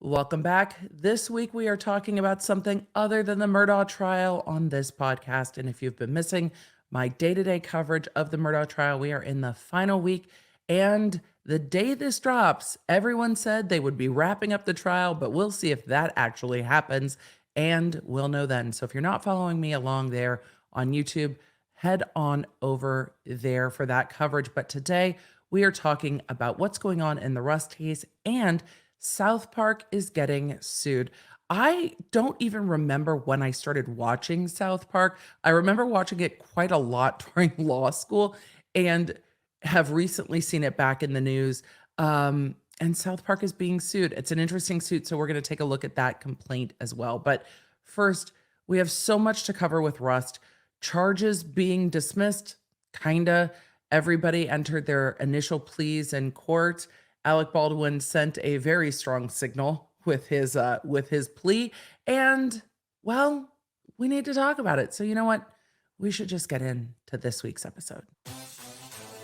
Welcome back. This week we are talking about something other than the Murdaugh trial on this podcast. And if you've been missing my day-to-day coverage of the Murdaugh trial, we are in the final week. And the day this drops, everyone said they would be wrapping up the trial, but we'll see if that actually happens. And we'll know then. So if you're not following me along there on YouTube, head on over there for that coverage. But today we are talking about what's going on in the Rust case, and South Park is getting sued. I don't even remember when I started watching South Park. I remember watching it quite a lot during law school and have recently seen it back in the news. And South Park is being sued. It's an interesting suit, so we're going to take a look at that complaint as well. But first, we have so much to cover with Rust. Charges being dismissed, kinda. Everybody entered their initial pleas in court. Alec Baldwin sent a very strong signal with his plea, and well, we need to talk about it. So you know what? We should just get into this week's episode.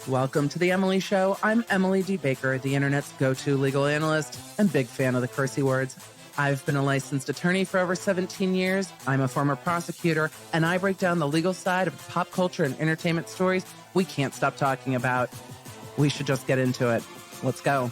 Welcome to the Emily Show. I'm Emily D. Baker, the internet's go-to legal analyst and big fan of the cursey words. I've been a licensed attorney for over 17 years. I'm a former prosecutor, and I break down the legal side of pop culture and entertainment stories we can't stop talking about. We should just get into it. Let's go.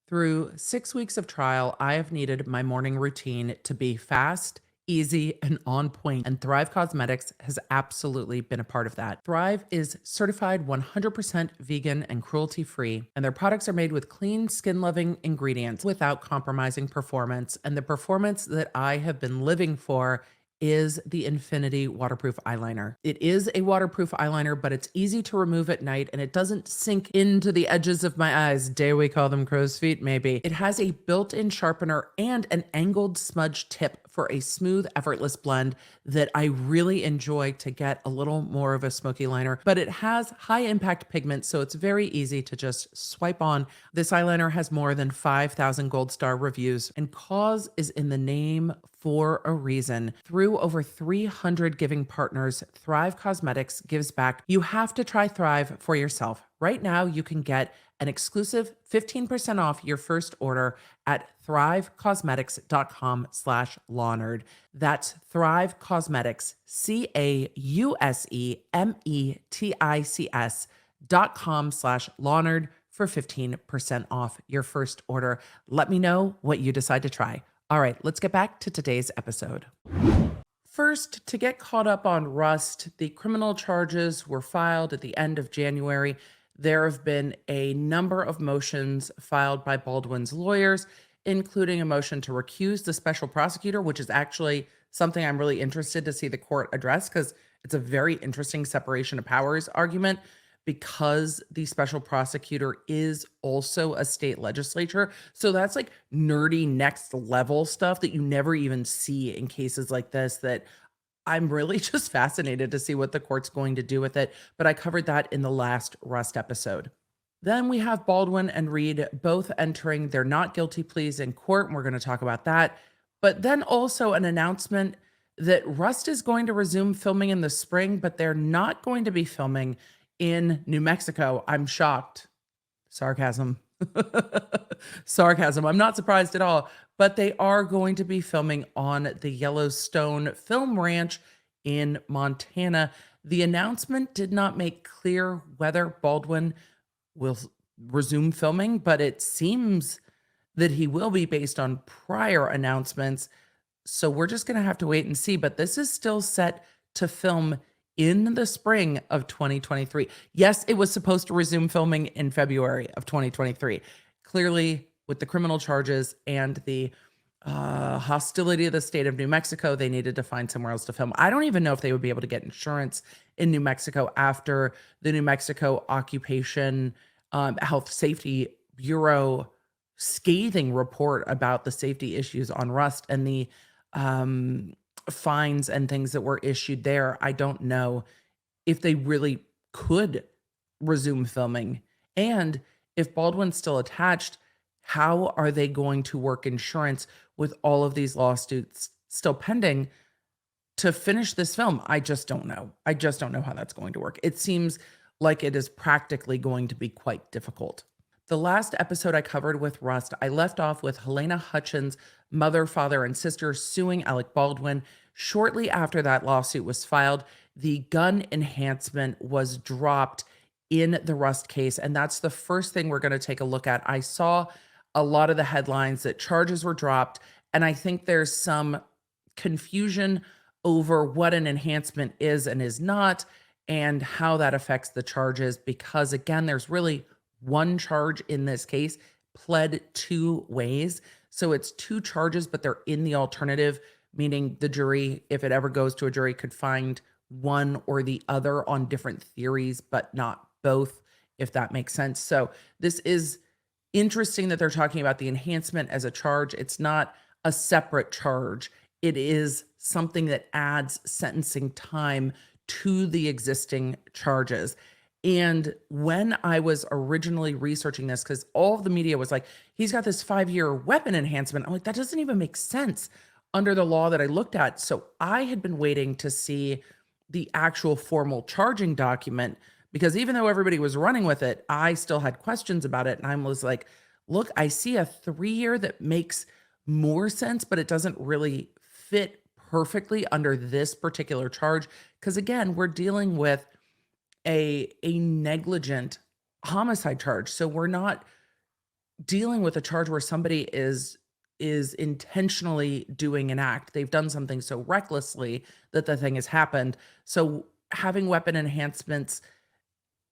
Through 6 weeks of trial, I have needed my morning routine to be fast, easy, and on point, and Thrive Causemetics has absolutely been a part of that. Thrive is certified 100% vegan and cruelty-free, and their products are made with clean, skin-loving ingredients without compromising performance. And the performance that I have been living for is the Infinity Waterproof Eyeliner. It is a waterproof eyeliner, but it's easy to remove at night and it doesn't sink into the edges of my eyes. Dare we call them crow's feet, maybe. It has a built-in sharpener and an angled smudge tip for a smooth, effortless blend that I really enjoy to get a little more of a smoky liner, but it has high impact pigment, so it's very easy to just swipe on. This eyeliner has more than 5,000 gold star reviews, and cause is in the name for a reason. Through over 300 giving partners, Thrive Causemetics gives back. You have to try Thrive for yourself. Right now, you can get an exclusive 15% off your first order at thrivecausemetics.com/lawnerd. That's Thrive Causemetics, CAUSEMETICS.com/lawnerd for 15% off your first order. Let me know what you decide to try. All right, let's get back to today's episode. First, to get caught up on Rust, the criminal charges were filed at the end of January. There have been a number of motions filed by Baldwin's lawyers, including a motion to recuse the special prosecutor, which is actually something I'm really interested to see the court address because it's a very interesting separation of powers argument, because the special prosecutor is also a state legislature. So that's like nerdy next level stuff that you never even see in cases like this, that I'm really just fascinated to see what the court's going to do with it. But I covered that in the last Rust episode. Then we have Baldwin and Reed both entering their not guilty pleas in court, and we're going to talk about that. But then also an announcement that Rust is going to resume filming in the spring, but they're not going to be filming in New Mexico. I'm shocked. Sarcasm. Sarcasm. I'm not surprised at all, but they are going to be filming on the Yellowstone Film Ranch in Montana. The announcement did not make clear whether Baldwin will resume filming, but it seems that he will be based on prior announcements. So we're just going to have to wait and see, but this is still set to film in the spring of 2023. Yes, it was supposed to resume filming in February of 2023. Clearly, with the criminal charges and the hostility of the state of New Mexico, they needed to find somewhere else to film. I don't even know if they would be able to get insurance in New Mexico after the New Mexico Occupation Health Safety Bureau scathing report about the safety issues on Rust and the fines and things that were issued there. I don't know if they really could resume filming. And if Baldwin's still attached, how are they going to work insurance with all of these lawsuits still pending to finish this film? I just don't know. I just don't know how that's going to work. It seems like it is practically going to be quite difficult. The last episode I covered with Rust, I left off with Helena Hutchins' mother, father, and sister suing Alec Baldwin. Shortly after that lawsuit was filed, the gun enhancement was dropped in the Rust case. And that's the first thing we're going to take a look at. I saw a lot of the headlines that charges were dropped, and I think there's some confusion over what an enhancement is and is not, and how that affects the charges. Because again, there's really one charge in this case, pled two ways. So it's two charges, but they're in the alternative, meaning the jury, if it ever goes to a jury, could find one or the other on different theories, but not both, if that makes sense. So this is interesting that they're talking about the enhancement as a charge. It's not a separate charge. It is something that adds sentencing time to the existing charges. And when I was originally researching this, because all of the media was like, he's got this 5-year weapon enhancement. I'm like, that doesn't even make sense under the law that I looked at. So I had been waiting to see the actual formal charging document, because even though everybody was running with it, I still had questions about it. And I was like, look, I see a 3-year that makes more sense, but it doesn't really fit perfectly under this particular charge. Because again, we're dealing with a negligent homicide charge. So we're not dealing with a charge where somebody is intentionally doing an act. They've done something so recklessly that the thing has happened. So having weapon enhancements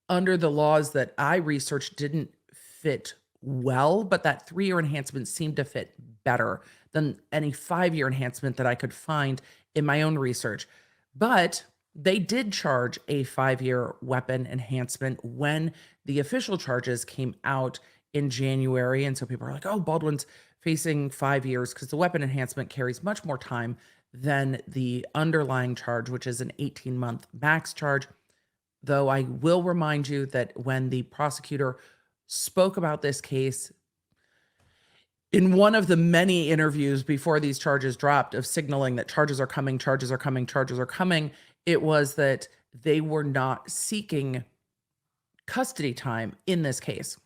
under the laws that I researched didn't fit well, but that 3-year enhancement seemed to fit better than any 5-year enhancement that I could find in my own research. But they did charge a 5-year weapon enhancement when the official charges came out in January. And so people are like, oh, Baldwin's facing 5 years because the weapon enhancement carries much more time than the underlying charge, which is an 18-month max charge. Though I will remind you that when the prosecutor spoke about this case in one of the many interviews before these charges dropped, of signaling that charges are coming, charges are coming, charges are coming, it was that they were not seeking custody time in this case.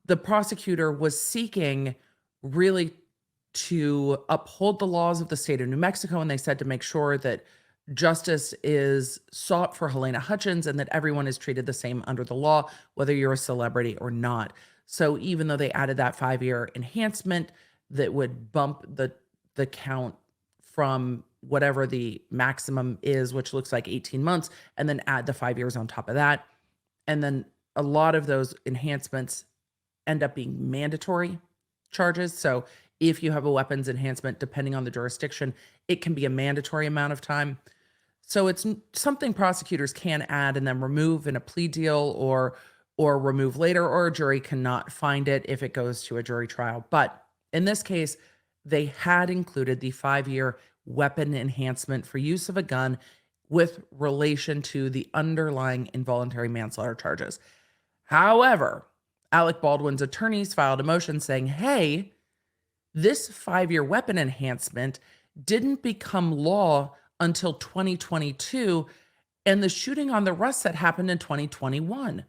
The prosecutor was seeking really to uphold the laws of the state of New Mexico, and they said to make sure that justice is sought for Helena Hutchins and that everyone is treated the same under the law, whether you're a celebrity or not. So even though they added that 5-year enhancement that would bump the count from whatever the maximum is, which looks like 18 months, and then add the 5 years on top of that. And then a lot of those enhancements end up being mandatory charges. So if you have a weapons enhancement, depending on the jurisdiction, it can be a mandatory amount of time. So it's something prosecutors can add and then remove in a plea deal, or remove later, or a jury cannot find it if it goes to a jury trial. But in this case, they had included the 5-year weapon enhancement for use of a gun with relation to the underlying involuntary manslaughter charges. However, Alec Baldwin's attorneys filed a motion saying, hey, this 5-year weapon enhancement didn't become law until 2022, and the shooting on the Rust set happened in 2021.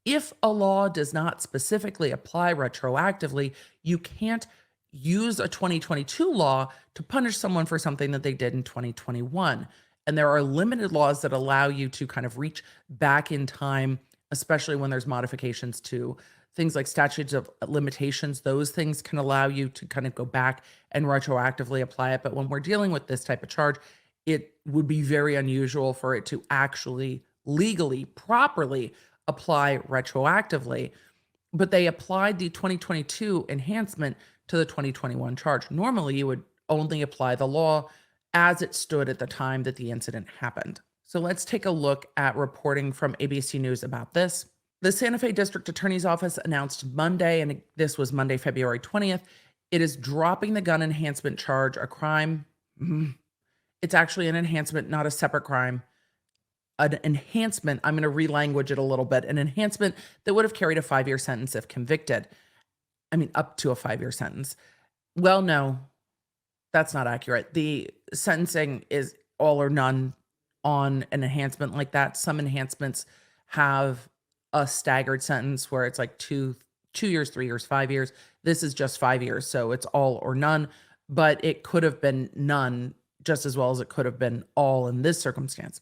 If a law does not specifically apply retroactively, you can't use a 2022 law to punish someone for something that they did in 2021. And there are limited laws that allow you to kind of reach back in time, especially when there's modifications to things like statutes of limitations. Those things can allow you to kind of go back and retroactively apply it. But when we're dealing with this type of charge, it would be very unusual for it to actually legally, properly apply retroactively. But they applied the 2022 enhancement to the 2021 charge. Normally, you would only apply the law as it stood at the time that the incident happened. So let's take a look at reporting from ABC News about this. The Santa Fe District Attorney's Office announced Monday, and this was Monday, February 20th, it is dropping the gun enhancement charge, a crime. It's actually an enhancement, not a separate crime. An enhancement, I'm going to relanguage it a little bit, an enhancement that would have carried a 5-year sentence if convicted. I mean, up to a 5-year sentence. Well, no, that's not accurate. The sentencing is all or none on an enhancement like that. Some enhancements have a staggered sentence where it's like two 2 years, 3 years, 5 years. This is just 5 years, so it's all or none, but it could have been none just as well as it could have been all in this circumstance.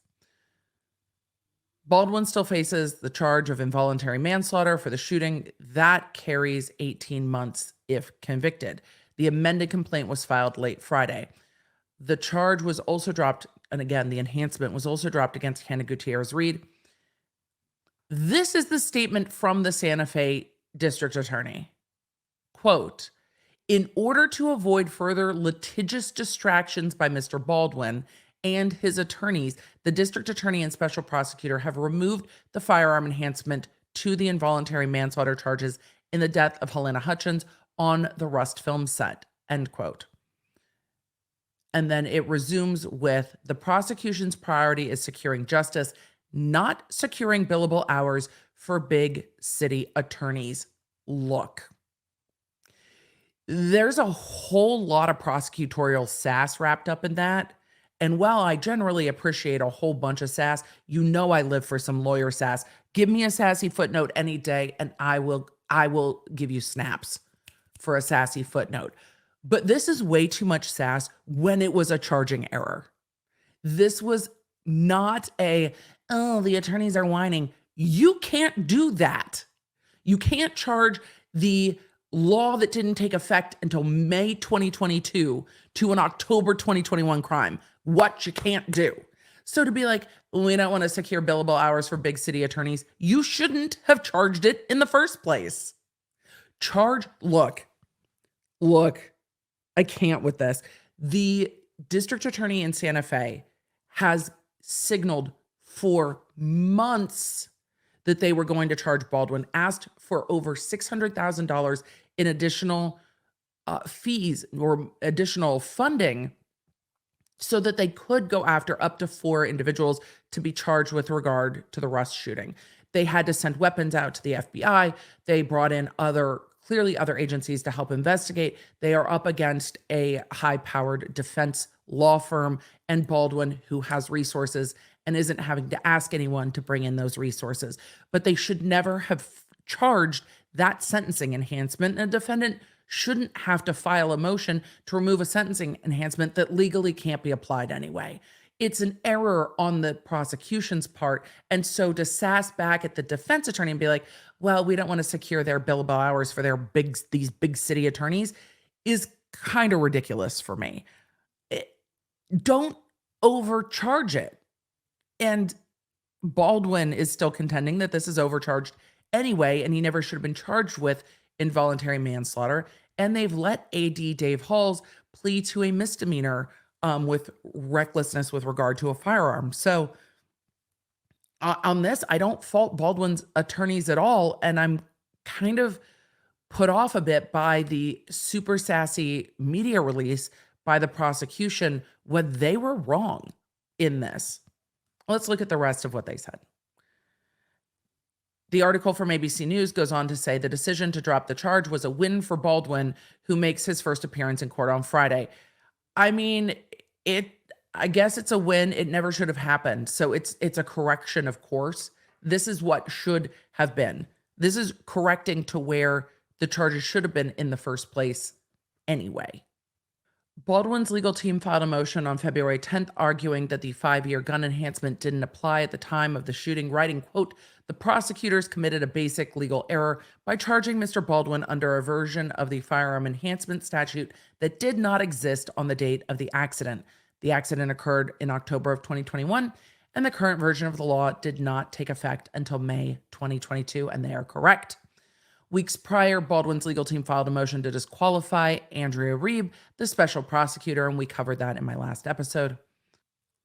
Baldwin still faces the charge of involuntary manslaughter for the shooting. That carries 18 months if convicted. The amended complaint was filed late Friday. The charge was also dropped, and again, the enhancement was also dropped against Hannah Gutierrez-Reed. This is the statement from the Santa Fe district attorney. Quote, in order to avoid further litigious distractions by Mr. Baldwin and his attorneys, the district attorney and special prosecutor have removed the firearm enhancement to the involuntary manslaughter charges in the death of Helena Hutchins on the Rust film set, end quote. And then it resumes with the prosecution's priority is securing justice, not securing billable hours for big city attorneys. Look, there's a whole lot of prosecutorial sass wrapped up in that. And while I generally appreciate a whole bunch of sass, you know I live for some lawyer sass. Give me a sassy footnote any day, and I will give you snaps for a sassy footnote. But this is way too much sass when it was a charging error. This was not the attorneys are whining. You can't do that. You can't charge the law that didn't take effect until May 2022 to an October 2021 crime. What you can't do. So to be like, we don't want to secure billable hours for big city attorneys, you shouldn't have charged it in the first place. Look, I can't with this. The district attorney in Santa Fe has signaled for months that they were going to charge Baldwin, asked for over $600,000 in additional fees or additional funding so that they could go after up to 4 individuals to be charged with regard to the Rust shooting. They had to send weapons out to the FBI. They brought in other agencies to help investigate. They are up against a high-powered defense law firm and Baldwin, who has resources and isn't having to ask anyone to bring in those resources. But they should never have charged that sentencing enhancement. And a defendant shouldn't have to file a motion to remove a sentencing enhancement that legally can't be applied anyway. It's an error on the prosecution's part. And so to sass back at the defense attorney and be like, well, we don't want to secure their billable hours for these big city attorneys is kind of ridiculous for me. Don't overcharge it. And Baldwin is still contending that this is overcharged anyway, and he never should have been charged with involuntary manslaughter. And they've let AD Dave Halls plead to a misdemeanor with recklessness with regard to a firearm. So on this, I don't fault Baldwin's attorneys at all. And I'm kind of put off a bit by the super sassy media release by the prosecution when they were wrong in this. Let's look at the rest of what they said. The article from ABC News goes on to say the decision to drop the charge was a win for Baldwin, who makes his first appearance in court on Friday. I mean, I guess it's a win. It never should have happened. So it's a correction, of course. This is what should have been. This is correcting to where the charges should have been in the first place anyway. Baldwin's legal team filed a motion on February 10th arguing that the 5-year gun enhancement didn't apply at the time of the shooting, writing, quote, the prosecutors committed a basic legal error by charging Mr. Baldwin under a version of the firearm enhancement statute that did not exist on the date of the accident. The accident occurred in October of 2021, and the current version of the law did not take effect until May 2022, and they are correct. Weeks prior, Baldwin's legal team filed a motion to disqualify Andrea Reeb, the special prosecutor, and we covered that in my last episode.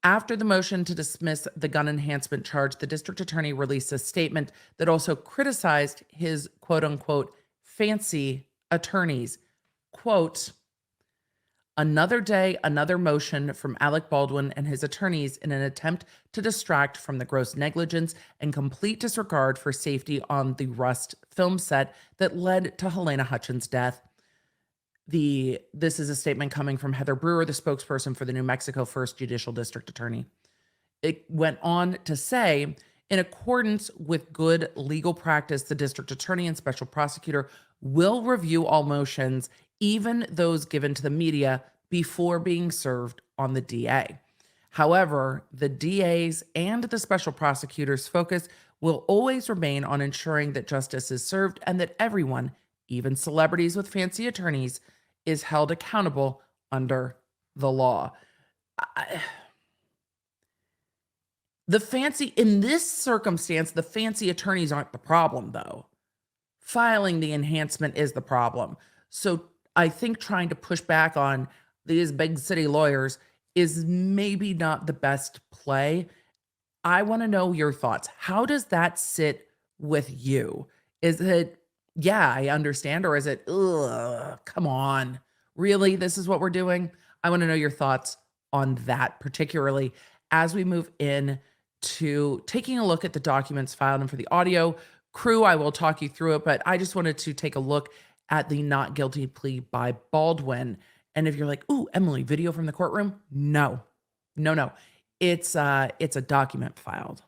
After the motion to dismiss the gun enhancement charge, the district attorney released a statement that also criticized his quote-unquote fancy attorneys. Quote, another day, another motion from Alec Baldwin and his attorneys in an attempt to distract from the gross negligence and complete disregard for safety on the Rust film set that led to Helena Hutchins' death. This is a statement coming from Heather Brewer, the spokesperson for the New Mexico 1st Judicial District Attorney. It went on to say, In accordance with good legal practice, the district attorney and special prosecutor will review all motions, even those given to the media, before being served on the DA. However, the DA's and the special prosecutor's focus will always remain on ensuring that justice is served and that everyone, even celebrities with fancy attorneys, is held accountable under the law. In this circumstance, the fancy attorneys aren't the problem, though. Filing the enhancement is the problem. So I think trying to push back on these big city lawyers is maybe not the best play. I want to know your thoughts. How does that sit with you? Is it, yeah, I understand, or is it, ugh, come on, really? This is what we're doing? I want to know your thoughts on that, particularly as we move in to taking a look at the documents filed. And for the audio crew, I will talk you through it, but I just wanted to take a look at the not guilty plea by Baldwin. And if you're like, ooh, Emily, video from the courtroom? No, no, no. It's a document filed.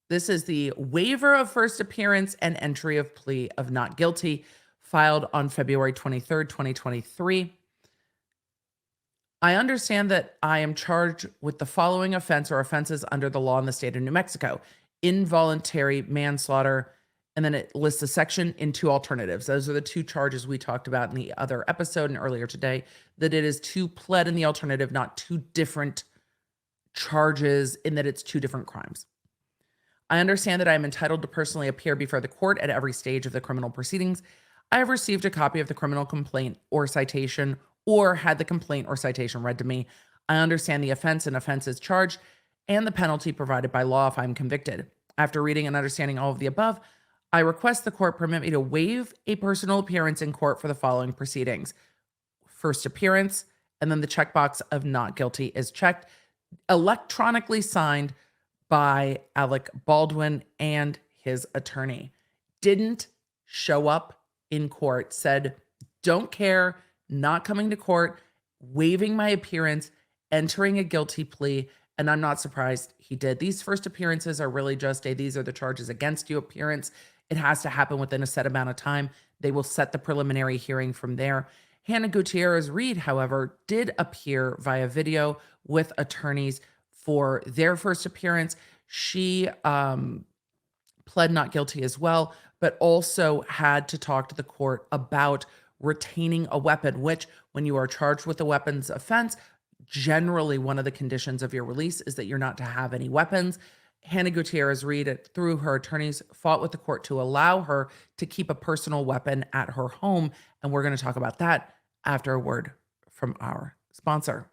This is the waiver of first appearance and entry of plea of not guilty filed on February 23rd, 2023. I understand that I am charged with the following offense or offenses under the law in the state of New Mexico: involuntary manslaughter, and then it lists a section in two alternatives. Those are the two charges we talked about in the other episode and earlier today, that it is two pled in the alternative, not two different charges, in that it's two different crimes. I understand that I am entitled to personally appear before the court at every stage of the criminal proceedings. I have received a copy of the criminal complaint or citation, or had the complaint or citation read to me. I understand the offense and offenses charged and the penalty provided by law if I'm convicted. After reading and understanding all of the above, I request the court permit me to waive a personal appearance in court for the following proceedings. First appearance, and then the checkbox of not guilty is checked, electronically signed by Alec Baldwin and his attorney. Didn't show up in court, said, don't care, not coming to court, waiving my appearance, entering a guilty plea, and I'm not surprised he did. These first appearances are really just these are the charges against you appearance. It has to happen within a set amount of time. They will set the preliminary hearing from there. Hannah Gutierrez-Reed, however, did appear via video with attorneys for their first appearance. She pled not guilty as well, but also had to talk to the court about retaining a weapon, which, when you are charged with a weapons offense, generally one of the conditions of your release is that you're not to have any weapons. Hannah Gutierrez-Reed, through her attorneys, fought with the court to allow her to keep a personal weapon at her home. And we're going to talk about that after a word from our sponsor.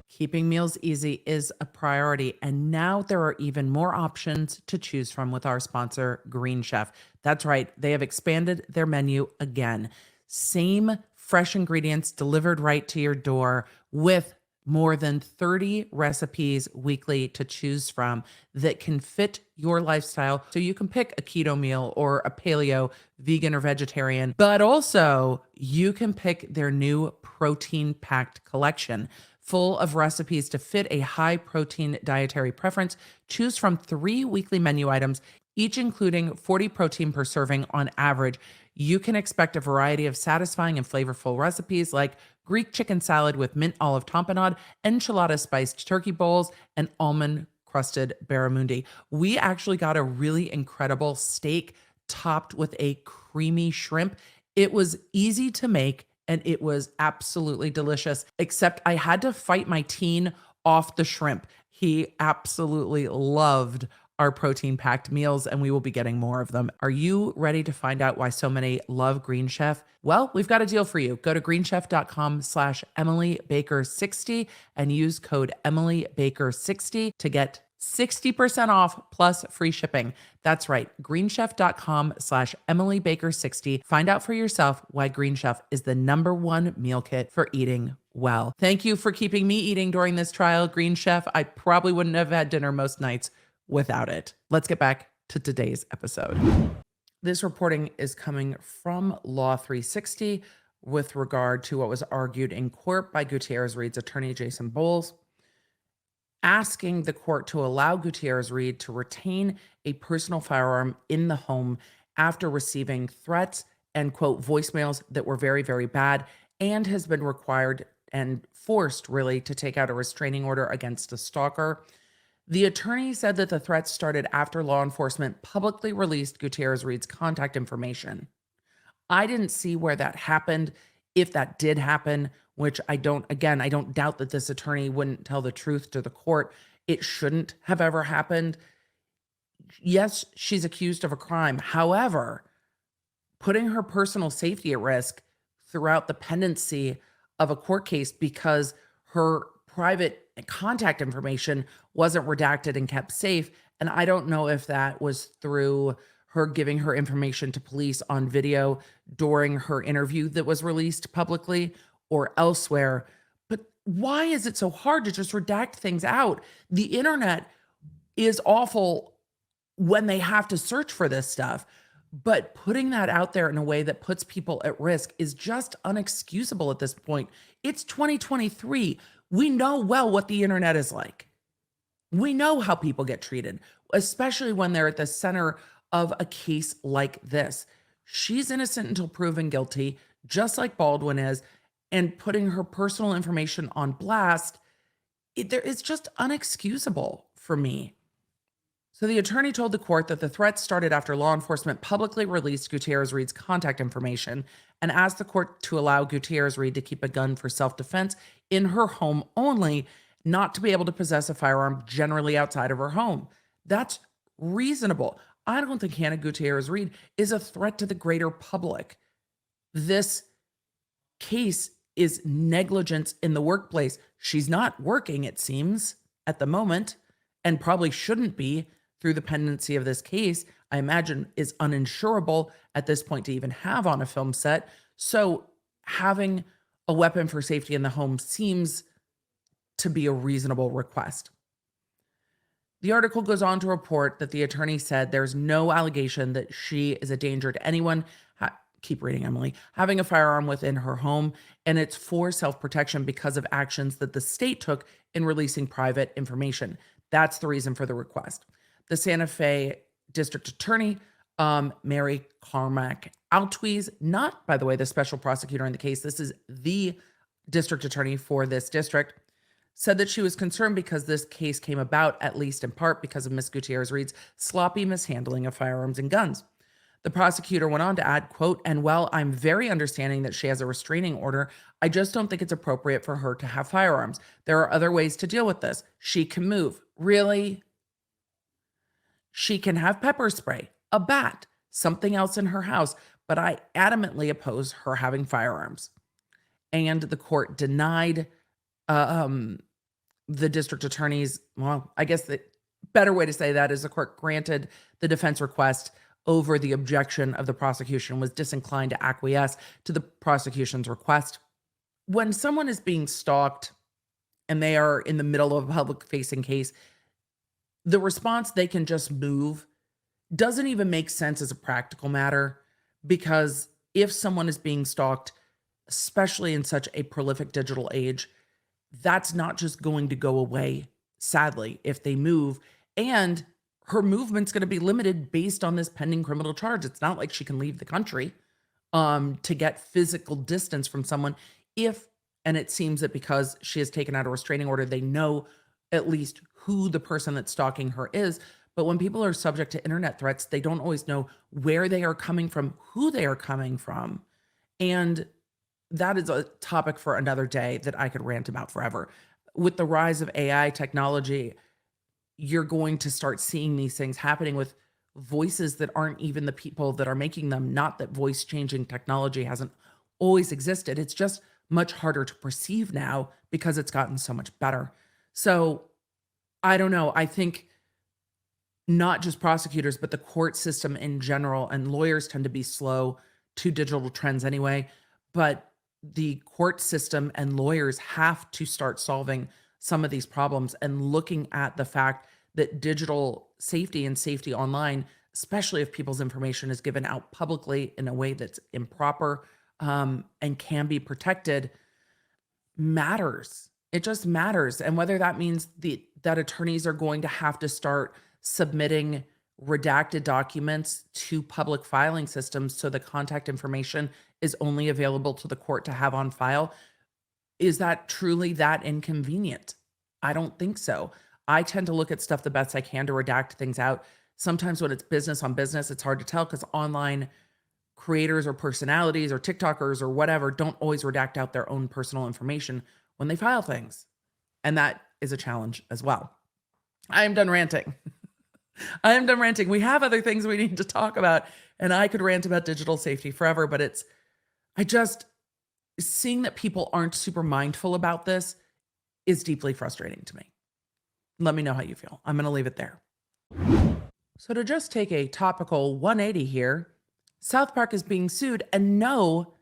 Keeping meals easy is a priority, and now there are even more options to choose from with our sponsor, Green Chef. That's right, they have expanded their menu again. Same fresh ingredients delivered right to your door, with more than 30 recipes weekly to choose from that can fit your lifestyle. So you can pick a keto meal or a paleo, vegan or vegetarian, but also you can pick their new protein-packed collection, full of recipes to fit a high-protein dietary preference. Choose from 3 weekly menu items, each including 40 protein per serving on average. You can expect a variety of satisfying and flavorful recipes like Greek chicken salad with mint olive tamponade, enchilada spiced turkey bowls, and almond crusted barramundi. We actually got a really incredible steak topped with a creamy shrimp. It was easy to make and it was absolutely delicious, except I had to fight my teen off the shrimp. He absolutely loved our protein-packed meals, and we will be getting more of them. Are you ready to find out why so many love Green Chef? Well, we've got a deal for you. Go to greenchef.com/EmilyBaker60 and use code EmilyBaker60 to get 60% off plus free shipping. That's right, greenchef.com/EmilyBaker60. Find out for yourself why Green Chef is the #1 meal kit for eating well. Thank you for keeping me eating during this trial, Green Chef. I probably wouldn't have had dinner most nights without it. Let's get back to today's episode. This reporting is coming from Law 360 with regard to what was argued in court by Gutierrez-Reed's attorney, Jason Bowles. asking the court to allow Gutierrez-Reed to retain a personal firearm in the home after receiving threats and quote voicemails that were very, very bad, and has been required and forced really to take out a restraining order against a stalker. The attorney said that the threats started after law enforcement publicly released Gutierrez-Reed's contact information. I didn't see where that happened. If that did happen, which I don't doubt that this attorney wouldn't tell the truth to the court. It shouldn't have ever happened. Yes, she's accused of a crime. However, putting her personal safety at risk throughout the pendency of a court case because her private contact information wasn't redacted and kept safe. And I don't know if that was through her giving her information to police on video during her interview that was released publicly or elsewhere. But why is it so hard to just redact things out? The internet is awful when they have to search for this stuff. But putting that out there in a way that puts people at risk is just unexcusable at this point. It's 2023. We know well what the internet is like. We know how people get treated, especially when they're at the center of a case like this. She's innocent until proven guilty, just like Baldwin is, and putting her personal information on blast, it's just unexcusable for me. So the attorney told the court that the threats started after law enforcement publicly released Gutierrez-Reed's contact information and asked the court to allow Gutierrez-Reed to keep a gun for self-defense in her home only, not to be able to possess a firearm generally outside of her home. That's reasonable. I don't think Hannah Gutierrez-Reed is a threat to the greater public. This case is negligence in the workplace. She's not working, it seems, at the moment, and probably shouldn't be through the pendency of this case. I imagine is uninsurable at this point to even have on a film set. So having a weapon for safety in the home seems to be a reasonable request. The article goes on to report that the attorney said there's no allegation that she is a danger to anyone. Keep reading, Emily. Having a firearm within her home, and it's for self-protection because of actions that the state took in releasing private information. That's the reason for the request. The Santa Fe District Attorney, Mary Carmack Altwies, not, by the way, the special prosecutor in the case, this is the district attorney for this district, said that she was concerned because this case came about, at least in part, because of Ms. Gutierrez-Reed's sloppy mishandling of firearms and guns. The prosecutor went on to add, quote, "And while I'm very understanding that she has a restraining order, I just don't think it's appropriate for her to have firearms. There are other ways to deal with this. She can move." Really? She can have pepper spray, a bat, something else in her house, but I adamantly oppose her having firearms. And the court denied the district attorney's, well, I guess the better way to say that is the court granted the defense request over the objection of the prosecution, was disinclined to acquiesce to the prosecution's request. When someone is being stalked and they are in the middle of a public-facing case, the response, "they can just move," doesn't even make sense as a practical matter, because if someone is being stalked, especially in such a prolific digital age, that's not just going to go away, sadly, if they move. And her movement's going to be limited based on this pending criminal charge. It's not like she can leave the country to get physical distance from someone if, and it seems that because she has taken out a restraining order, they know at least who the person that's stalking her is. But when people are subject to internet threats, they don't always know where they are coming from, who they are coming from. And that is a topic for another day that I could rant about forever. With the rise of AI technology, you're going to start seeing these things happening with voices that aren't even the people that are making them. Not that voice changing technology hasn't always existed. It's just much harder to perceive now because it's gotten so much better. So I don't know. I think not just prosecutors, but the court system in general, and lawyers tend to be slow to digital trends anyway, but the court system and lawyers have to start solving some of these problems and looking at the fact that digital safety and safety online, especially if people's information is given out publicly in a way that's improper and can be protected, matters. It just matters. And whether that means the that attorneys are going to have to start submitting redacted documents to public filing systems so the contact information is only available to the court to have on file. Is that truly that inconvenient? I don't think so. I tend to look at stuff the best I can to redact things out. Sometimes when it's business on business, it's hard to tell because online creators or personalities or TikTokers or whatever don't always redact out their own personal information when they file things. And that is a challenge as well. I am done ranting. I am done ranting. We have other things we need to talk about, and I could rant about digital safety forever, but seeing that people aren't super mindful about this is deeply frustrating to me. Let me know how you feel. I'm going to leave it there. So to just take a topical 180 here, South Park is being sued, and no,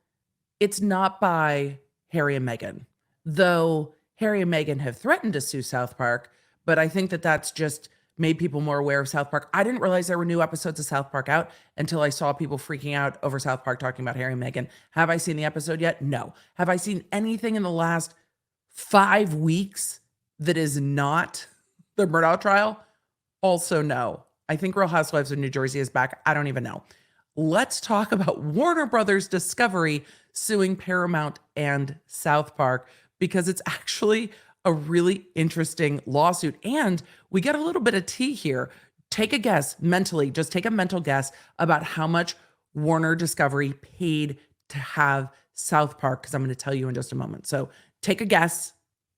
it's not by Harry and Meghan, though Harry and Meghan have threatened to sue South Park, but I think that that's just made people more aware of South Park. I didn't realize there were new episodes of South Park out until I saw people freaking out over South Park talking about Harry and Meghan. Have I seen the episode yet? No. Have I seen anything in the last 5 weeks that is not the Murdaugh trial? Also, no. I think Real Housewives of New Jersey is back. I don't even know. Let's talk about Warner Brothers Discovery suing Paramount and South Park, because it's actually a really interesting lawsuit. And we get a little bit of tea here. Take a guess mentally, just take a mental guess about how much Warner Discovery paid to have South Park, because I'm going to tell you in just a moment. So take a guess,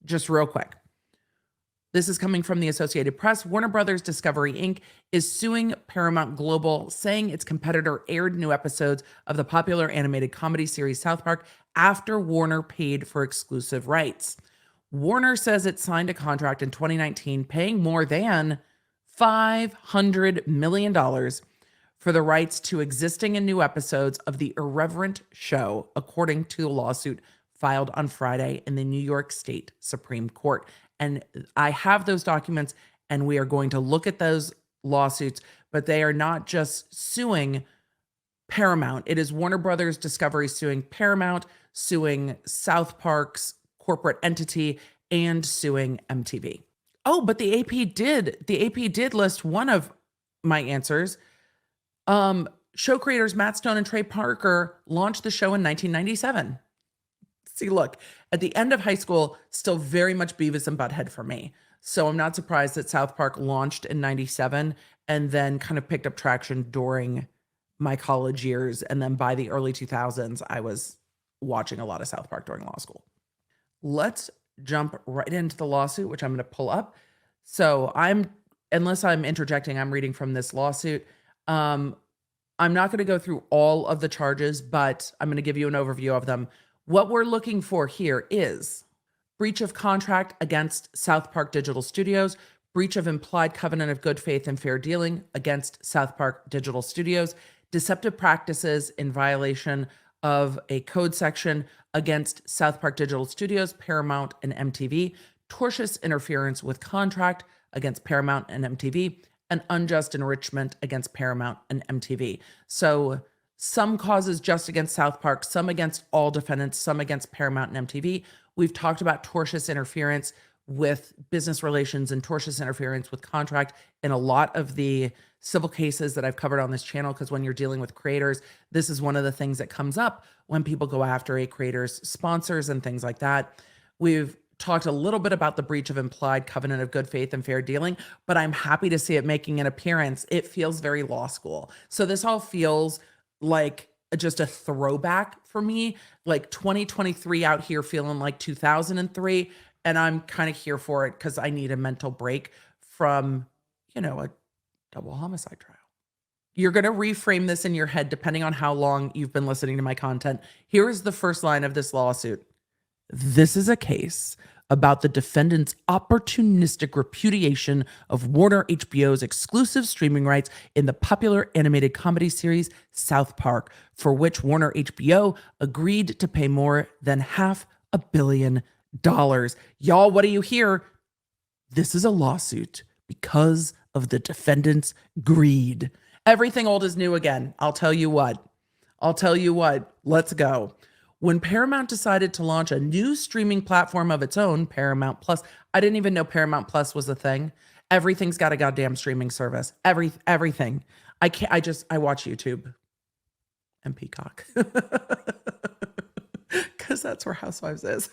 just real quick. This is coming from the Associated Press. Warner Brothers Discovery Inc. is suing Paramount Global, saying its competitor aired new episodes of the popular animated comedy series South Park after Warner paid for exclusive rights. Warner says it signed a contract in 2019 paying more than $500 million for the rights to existing and new episodes of the irreverent show, according to a lawsuit filed on Friday in the New York State Supreme Court. And I have those documents, and we are going to look at those lawsuits, but they are not just suing Paramount. It is Warner Brothers Discovery suing Paramount, suing South Park's corporate entity, and suing MTV. Oh, but the AP did list one of my answers. Show creators Matt Stone and Trey Parker launched the show in 1997. See, look, at the end of high school, still very much Beavis and Butthead for me. So I'm not surprised that South Park launched in 97 and then kind of picked up traction during my college years. And then by the early 2000s, I was watching a lot of South Park during law school. Let's jump right into the lawsuit, which I'm going to pull up. So unless I'm interjecting, I'm reading from this lawsuit. I'm not going to go through all of the charges, but I'm going to give you an overview of them. What we're looking for here is breach of contract against South Park Digital Studios, breach of implied covenant of good faith and fair dealing against South Park Digital Studios, deceptive practices in violation of a code section against South Park Digital Studios, Paramount, and MTV, tortious interference with contract against Paramount and MTV, and unjust enrichment against Paramount and MTV. So some causes just against South Park, some against all defendants, some against Paramount and MTV. We've talked about tortious interference with business relations and tortious interference with contract in a lot of the civil cases that I've covered on this channel, because when you're dealing with creators, this is one of the things that comes up when people go after a creator's sponsors and things like that. We've talked a little bit about the breach of implied covenant of good faith and fair dealing, but I'm happy to see it making an appearance. It feels very law school. So this all feels like just a throwback for me, like 2023 out here feeling like 2003. And I'm kind of here for it because I need a mental break from, a double homicide trial. You're going to reframe this in your head depending on how long you've been listening to my content. Here is the first line of this lawsuit. This is a case about the defendant's opportunistic repudiation of Warner HBO's exclusive streaming rights in the popular animated comedy series South Park, for which Warner HBO agreed to pay more than $500 million. Y'all, what do you hear? This is a lawsuit because of the defendant's greed. Everything old is new again. I'll tell you what. Let's go. When Paramount decided to launch a new streaming platform of its own, Paramount Plus, I didn't even know Paramount Plus was a thing. Everything's got a goddamn streaming service. Everything. I watch YouTube and Peacock. Because that's where Housewives is.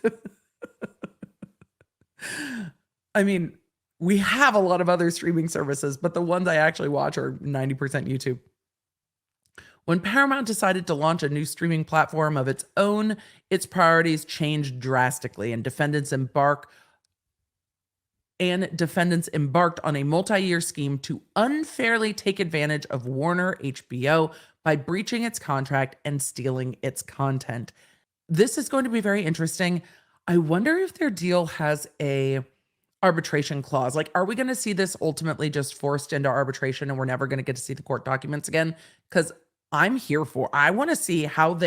I mean, we have a lot of other streaming services, but the ones I actually watch are 90% YouTube. When Paramount decided to launch a new streaming platform of its own, its priorities changed drastically, and defendants embarked on a multi-year scheme to unfairly take advantage of Warner HBO by breaching its contract and stealing its content. This is going to be very interesting. I wonder if their deal has a arbitration clause. Like, are we going to see this ultimately just forced into arbitration and we're never going to get to see the court documents again? Because I'm here for, I want to see what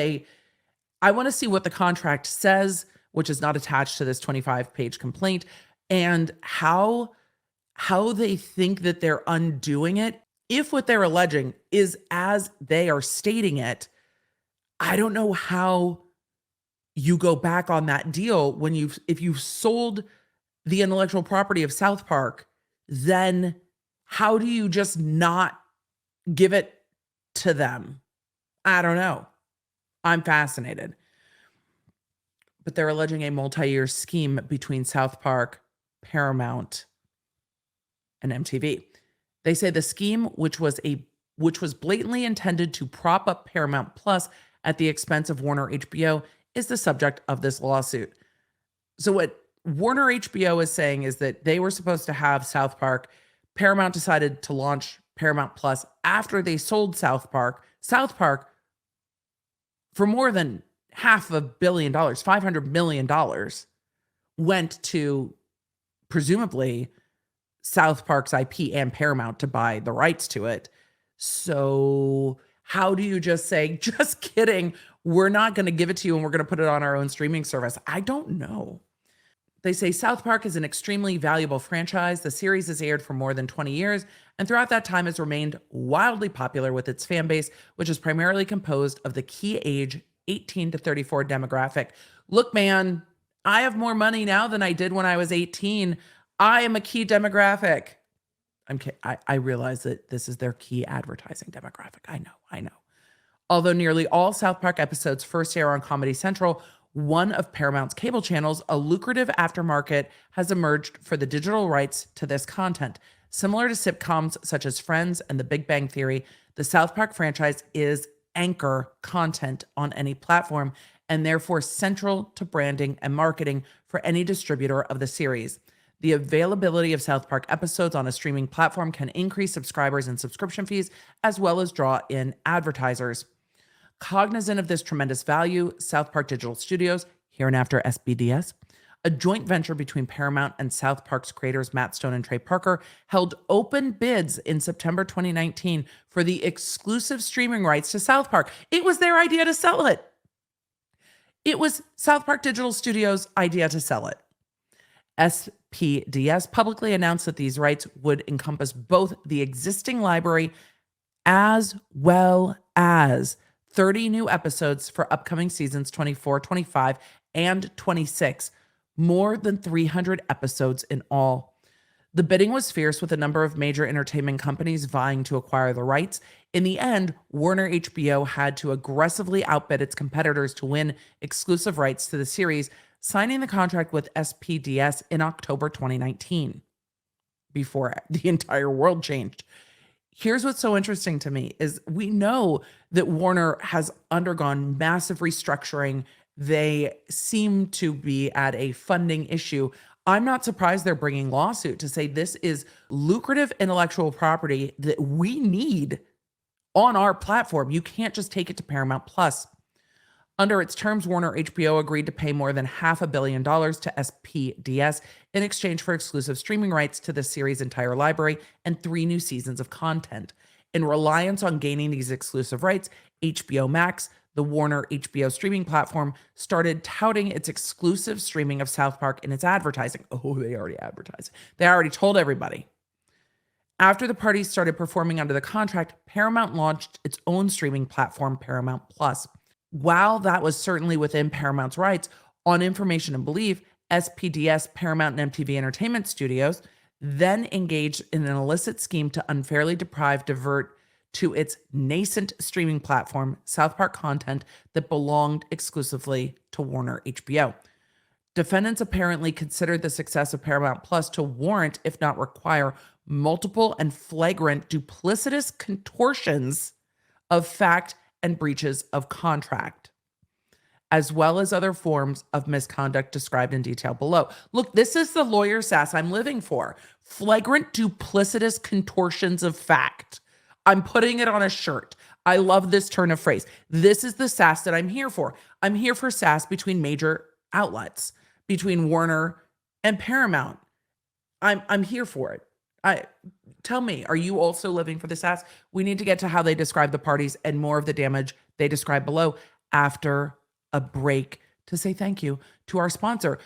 the contract says, which is not attached to this 25-page complaint, and how they think that they're undoing it. If what they're alleging is as they are stating it, I don't know how you go back on that deal if you've sold the intellectual property of South Park, then how do you just not give it to them? I don't know. I'm fascinated. But they're alleging a multi-year scheme between South Park, Paramount, and MTV. They say the scheme, which was blatantly intended to prop up Paramount Plus at the expense of Warner HBO, is the subject of this lawsuit. So what Warner HBO is saying is that they were supposed to have South Park. Paramount decided to launch Paramount Plus after they sold South Park. South Park, for more than $500 million, $500 million, went to presumably South Park's IP and Paramount to buy the rights to it. So how do you just say, just kidding, we're not going to give it to you and we're going to put it on our own streaming service? I don't know. They say South Park is an extremely valuable franchise. The series has aired for more than 20 years, and throughout that time has remained wildly popular with its fan base, which is primarily composed of the key age 18 to 34 demographic. Look, man, I have more money now than I did when I was 18. I am a key demographic. I realize that this is their key advertising demographic. I know. Although nearly all South Park episodes first air on Comedy Central, one of Paramount's cable channels, a lucrative aftermarket has emerged for the digital rights to this content. Similar to sitcoms such as Friends and The Big Bang Theory, the South Park franchise is anchor content on any platform and therefore central to branding and marketing for any distributor of the series. The availability of South Park episodes on a streaming platform can increase subscribers and subscription fees, as well as draw in advertisers. Cognizant of this tremendous value, South Park Digital Studios, hereinafter SBDS, a joint venture between Paramount and South Park's creators Matt Stone and Trey Parker, held open bids in September 2019 for the exclusive streaming rights to South Park. It was their idea to sell it. It was South Park Digital Studios' idea to sell it. SPDS publicly announced that these rights would encompass both the existing library as well as 30 new episodes for upcoming seasons 24, 25, and 26, more than 300 episodes in all. The bidding was fierce, with a number of major entertainment companies vying to acquire the rights. In the end, Warner HBO had to aggressively outbid its competitors to win exclusive rights to the series, signing the contract with SPDS in October 2019, before the entire world changed. Here's what's so interesting to me is we know that Warner has undergone massive restructuring. They seem to be at a funding issue. I'm not surprised they're bringing lawsuit to say this is lucrative intellectual property that we need on our platform. You can't just take it to Paramount Plus. Under its terms, Warner HBO agreed to pay more than $500 million to SPDS in exchange for exclusive streaming rights to the series' entire library and 3 new seasons of content. In reliance on gaining these exclusive rights, HBO Max, the Warner HBO streaming platform, started touting its exclusive streaming of South Park in its advertising. Oh, they already advertised. They already told everybody. After the parties started performing under the contract, Paramount launched its own streaming platform, Paramount Plus. While that was certainly within Paramount's rights, on information and belief, SPDS, Paramount and MTV Entertainment Studios, then engaged in an illicit scheme to unfairly divert to its nascent streaming platform, South Park content that belonged exclusively to Warner HBO. Defendants apparently considered the success of Paramount Plus to warrant, if not require, multiple and flagrant duplicitous contortions of fact and breaches of contract, as well as other forms of misconduct described in detail below. Look, this is the lawyer sass I'm living for. Flagrant duplicitous contortions of fact. I'm putting it on a shirt. I love this turn of phrase. This is the sass that I'm here for. I'm here for sass between major outlets, between Warner and Paramount. I'm here for it. Tell me, are you also living for the sass? We need to get to how they describe the parties and more of the damage they describe below after a break to say thank you to our sponsor.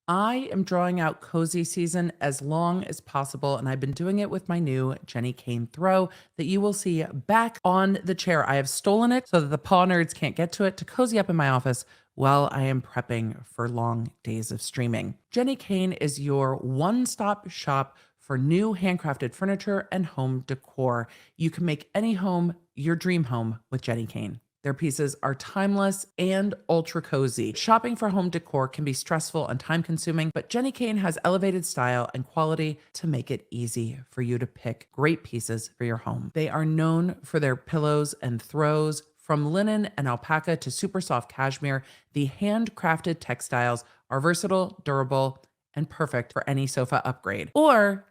I am drawing out cozy season as long as possible, and I've been doing it with my new Jenni Kayne throw that you will see back on the chair. I have stolen it so that the paw nerds can't get to it to cozy up in my office while I am prepping for long days of streaming. Jenni Kayne is your one-stop shop for new handcrafted furniture and home decor. You can make any home your dream home with Jenni Kayne. Their pieces are timeless and ultra cozy. Shopping for home decor can be stressful and time consuming, but Jenni Kayne has elevated style and quality to make it easy for you to pick great pieces for your home. They are known for their pillows and throws. From linen and alpaca to super soft cashmere, the handcrafted textiles are versatile, durable, and perfect for any sofa upgrade. Or,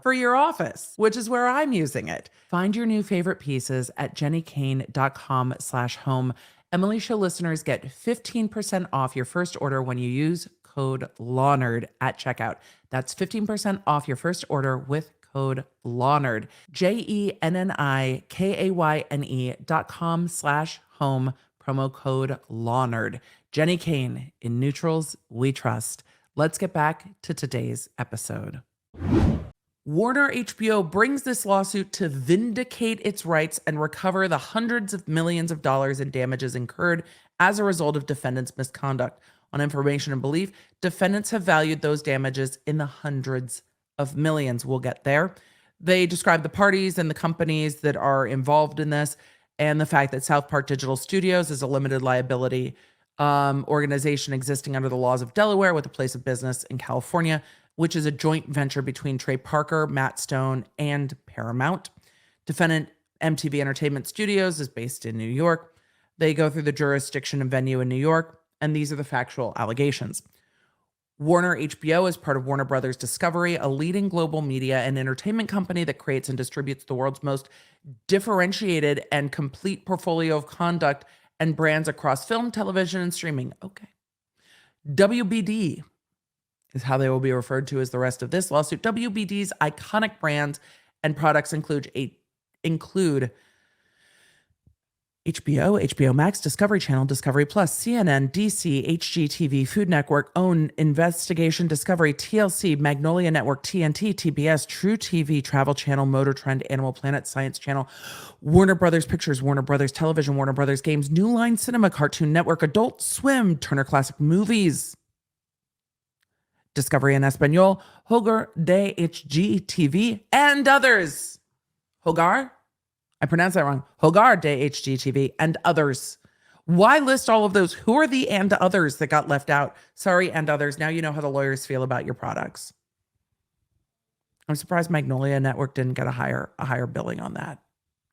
for your office, which is where I'm using it. Find your new favorite pieces at jennikayne.com/home. Emily Show listeners get 15% off your first order when you use code LAWNERD at checkout. That's 15% off your first order with code LAWNERD. JENNIKAYNE.com/home. Promo code LAWNERD. Jenni Kayne, in neutrals we trust. Let's get back to today's episode. Warner HBO brings this lawsuit to vindicate its rights and recover the hundreds of millions of dollars in damages incurred as a result of defendants' misconduct. On information and belief, defendants have valued those damages in the hundreds of millions. We'll get there. They describe the parties and the companies that are involved in this, and the fact that South Park Digital Studios is a limited liability organization existing under the laws of Delaware with a place of business in California, which is a joint venture between Trey Parker, Matt Stone, and Paramount. Defendant MTV Entertainment Studios is based in New York. They go through the jurisdiction and venue in New York, and these are the factual allegations. Warner HBO is part of Warner Brothers Discovery, a leading global media and entertainment company that creates and distributes the world's most differentiated and complete portfolio of conduct and brands across film, television, and streaming. Okay. WBD is how they will be referred to as the rest of this lawsuit. WBD's iconic brands and products include HBO, HBO Max, Discovery Channel, Discovery Plus, CNN, DC, HGTV, Food Network, OWN, Investigation Discovery, TLC, Magnolia Network, TNT, TBS, True TV, Travel Channel, Motor Trend, Animal Planet, Science Channel, Warner Brothers Pictures, Warner Brothers Television, Warner Brothers Games, New Line Cinema, Cartoon Network, Adult Swim, Turner Classic Movies, Discovery en Espanol, Hogar de HGTV, and others. Hogar? I pronounced that wrong. Hogar de HGTV and others. Why list all of those? Who are the and others that got left out? Sorry, and others. Now you know how the lawyers feel about your products. I'm surprised Magnolia Network didn't get a higher billing on that.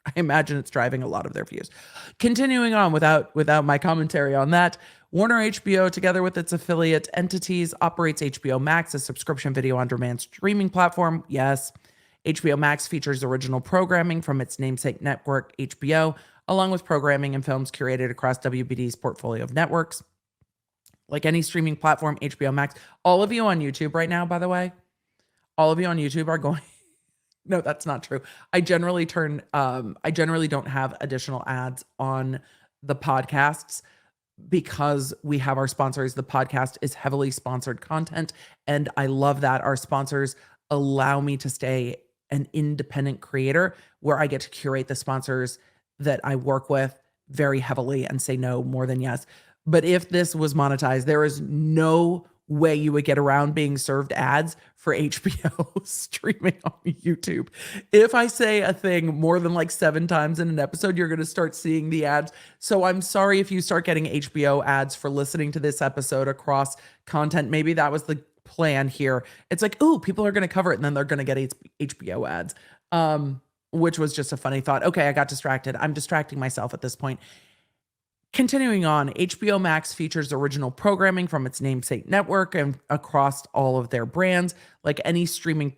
I imagine it's driving a lot of their views. Continuing on without my commentary on that, Warner HBO, together with its affiliate entities, operates HBO Max, a subscription video on demand streaming platform. Yes. HBO Max features original programming from its namesake network, HBO, along with programming and films curated across WBD's portfolio of networks. Like any streaming platform, HBO Max, all of you on YouTube right now, by the way, all of you on YouTube are going, no, that's not true. I generally don't have additional ads on the podcasts because we have our sponsors. The podcast is heavily sponsored content, and I love that. Our sponsors allow me to stay an independent creator where I get to curate the sponsors that I work with very heavily and say no more than yes. But if this was monetized, there is no way you would get around being served ads for HBO streaming on YouTube. If I say a thing more than like 7 times in an episode, you're going to start seeing the ads. So I'm sorry if you start getting HBO ads for listening to this episode across content. Maybe that was the plan here. It's like, ooh, people are going to cover it and then they're going to get HBO ads. Which was just a funny thought. Okay, I got distracted. I'm distracting myself at this point. Continuing on, HBO Max features original programming from its namesake network and across all of their brands. Like any streaming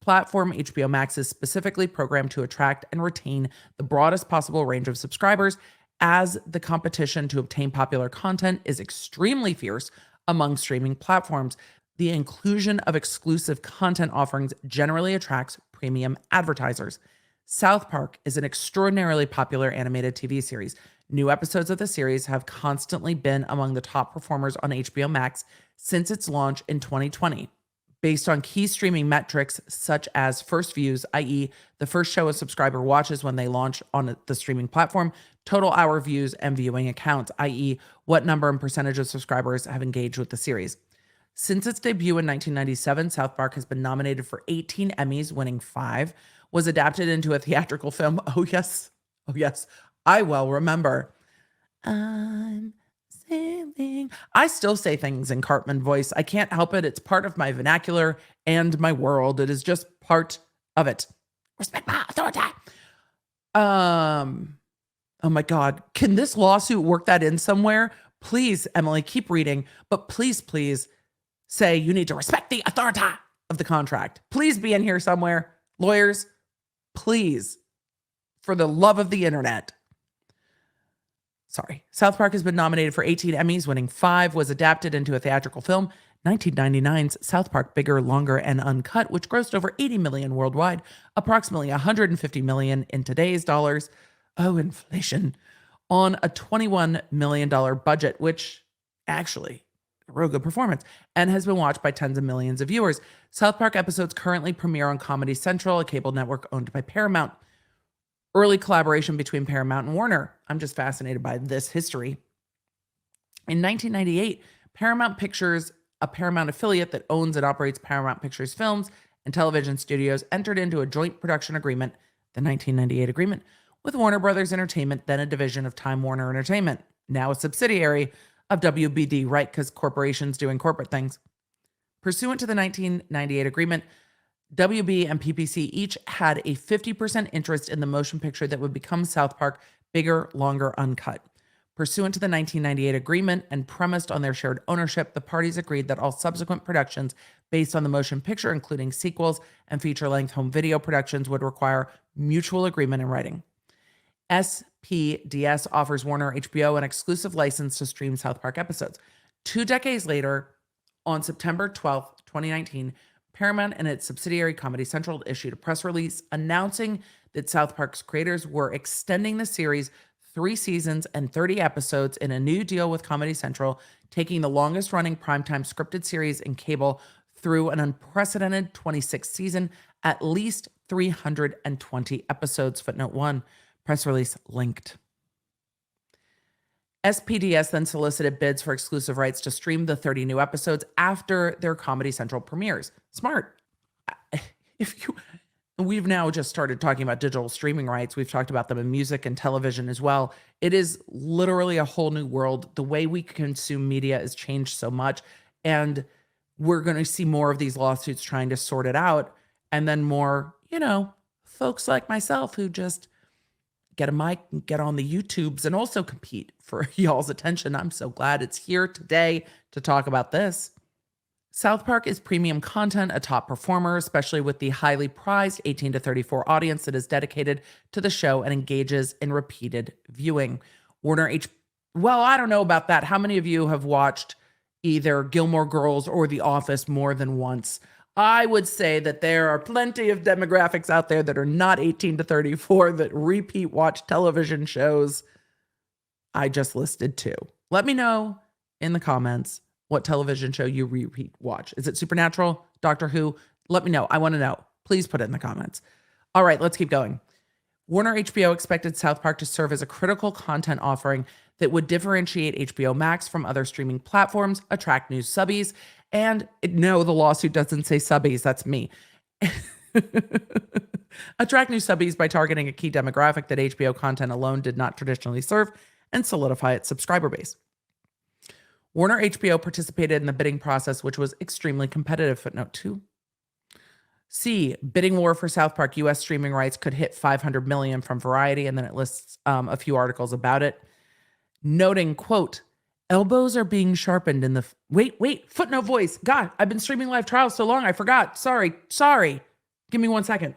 platform, HBO Max is specifically programmed to attract and retain the broadest possible range of subscribers, as the competition to obtain popular content is extremely fierce among streaming platforms. The inclusion of exclusive content offerings generally attracts premium advertisers. South Park is an extraordinarily popular animated TV series. New episodes of the series have constantly been among the top performers on HBO Max since its launch in 2020. Based on key streaming metrics such as first views, i.e., the first show a subscriber watches when they launch on the streaming platform, total hour views, and viewing accounts, i.e., what number and percentage of subscribers have engaged with the series. Since its debut in 1997, South Park has been nominated for 18 Emmys, winning 5, was adapted into a theatrical film. Oh, yes. I well remember. I'm sailing. I still say things in Cartman voice. I can't help it. It's part of my vernacular and my world. It is just part of it. Respect my authority. Oh my God. Can this lawsuit work that in somewhere? Please, Emily, keep reading. But please say you need to respect the authority of the contract. Please be in here somewhere. Lawyers, please, for the love of the internet. Sorry. South Park has been nominated for 18 Emmys, winning 5, was adapted into a theatrical film, 1999's South Park Bigger, Longer, and Uncut, which grossed over 80 million worldwide, approximately 150 million in today's dollars. Oh, inflation. On a $21 million budget, which actually a real good performance, and has been watched by tens of millions of viewers. South Park episodes currently premiere on Comedy Central, a cable network owned by Paramount. Early collaboration between Paramount and Warner. I'm just fascinated by this history. In 1998, Paramount Pictures, a Paramount affiliate that owns and operates Paramount Pictures films and television studios, entered into a joint production agreement, the 1998 agreement, with Warner Brothers Entertainment, then a division of Time Warner Entertainment, now a subsidiary of WBD, right? Because corporations doing corporate things. Pursuant to the 1998 agreement, WB and PPC each had a 50% interest in the motion picture that would become South Park Bigger, Longer, Uncut. Pursuant to the 1998 agreement and premised on their shared ownership, the parties agreed that all subsequent productions based on the motion picture, including sequels and feature-length home video productions, would require mutual agreement in writing. SPDS offers Warner HBO an exclusive license to stream South Park episodes. 2 decades later, on September 12th, 2019, Paramount and its subsidiary Comedy Central issued a press release announcing that South Park's creators were extending the series 3 seasons and 30 episodes in a new deal with Comedy Central, taking the longest-running primetime scripted series in cable through an unprecedented 26th season, at least 320 episodes. Footnote 1. Press release linked. SPDS then solicited bids for exclusive rights to stream the 30 new episodes after their Comedy Central premieres. Smart. We've now just started talking about digital streaming rights. We've talked about them in music and television as well. It is literally a whole new world. The way we consume media has changed so much, and we're going to see more of these lawsuits trying to sort it out, and then more, folks like myself who just get a mic and get on the YouTubes and also compete for y'all's attention. I'm so glad it's here today to talk about this. South Park is premium content, a top performer, especially with the highly prized 18 to 34 audience that is dedicated to the show and engages in repeated viewing. Well, I don't know about that. How many of you have watched either Gilmore Girls or The Office more than once? I would say that there are plenty of demographics out there that are not 18 to 34 that repeat watch television shows. I just listed 2. Let me know in the comments what television show you repeat watch. Is it Supernatural? Doctor Who? Let me know. I want to know. Please put it in the comments. All right, let's keep going. Warner HBO expected South Park to serve as a critical content offering that would differentiate HBO Max from other streaming platforms, attract new subbies, and no, the lawsuit doesn't say subbies, that's me. Attract new subbies by targeting a key demographic that HBO content alone did not traditionally serve, and solidify its subscriber base. Warner HBO participated in the bidding process, which was extremely competitive. Footnote 2. C, bidding war for South Park U.S. streaming rights could hit $500 million from Variety, and then it lists a few articles about it, noting, quote, elbows are being sharpened in the... Wait, footnote voice. God, I've been streaming live trials so long, I forgot. Sorry. Give me 1 second.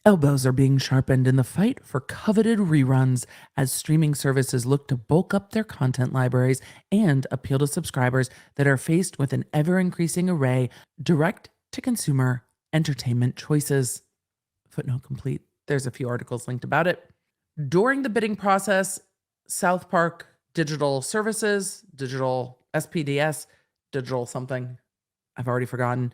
Elbows are being sharpened in the fight for coveted reruns as streaming services look to bulk up their content libraries and appeal to subscribers that are faced with an ever-increasing array direct-to-consumer entertainment choices. Footnote complete. There's a few articles linked about it. During the bidding process, South Park Digital Services, Digital SPDS, Digital something, I've already forgotten,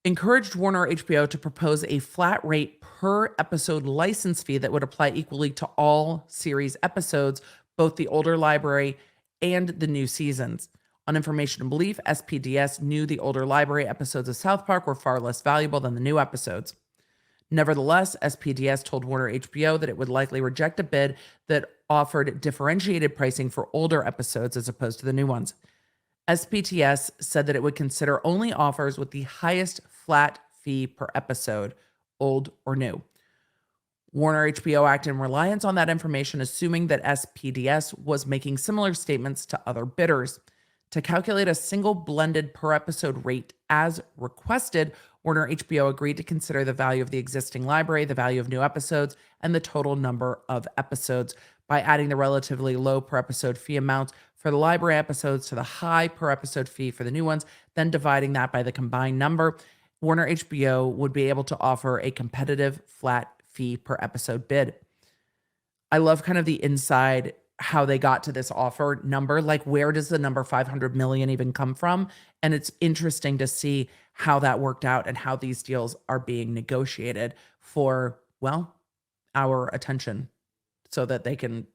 encouraged Warner HBO to propose a flat rate per episode license fee that would apply equally to all series episodes, both the older library and the new seasons. On information and belief, SPDS knew the older library episodes of South Park were far less valuable than the new episodes. Nevertheless, SPDS told Warner HBO that it would likely reject a bid that offered differentiated pricing for older episodes as opposed to the new ones. SPTS said that it would consider only offers with the highest flat fee per episode, old or new. Warner HBO acted in reliance on that information, assuming that SPDS was making similar statements to other bidders. To calculate a single blended per episode rate as requested, Warner HBO agreed to consider the value of the existing library, the value of new episodes, and the total number of episodes by adding the relatively low per episode fee amounts for the library episodes to the high per episode fee for the new ones, then dividing that by the combined number. Warner HBO would be able to offer a competitive flat fee per episode bid. I love kind of the inside how they got to this offer number. Like, where does the number 500 million even come from? And it's interesting to see how that worked out and how these deals are being negotiated for, well, our attention so that they can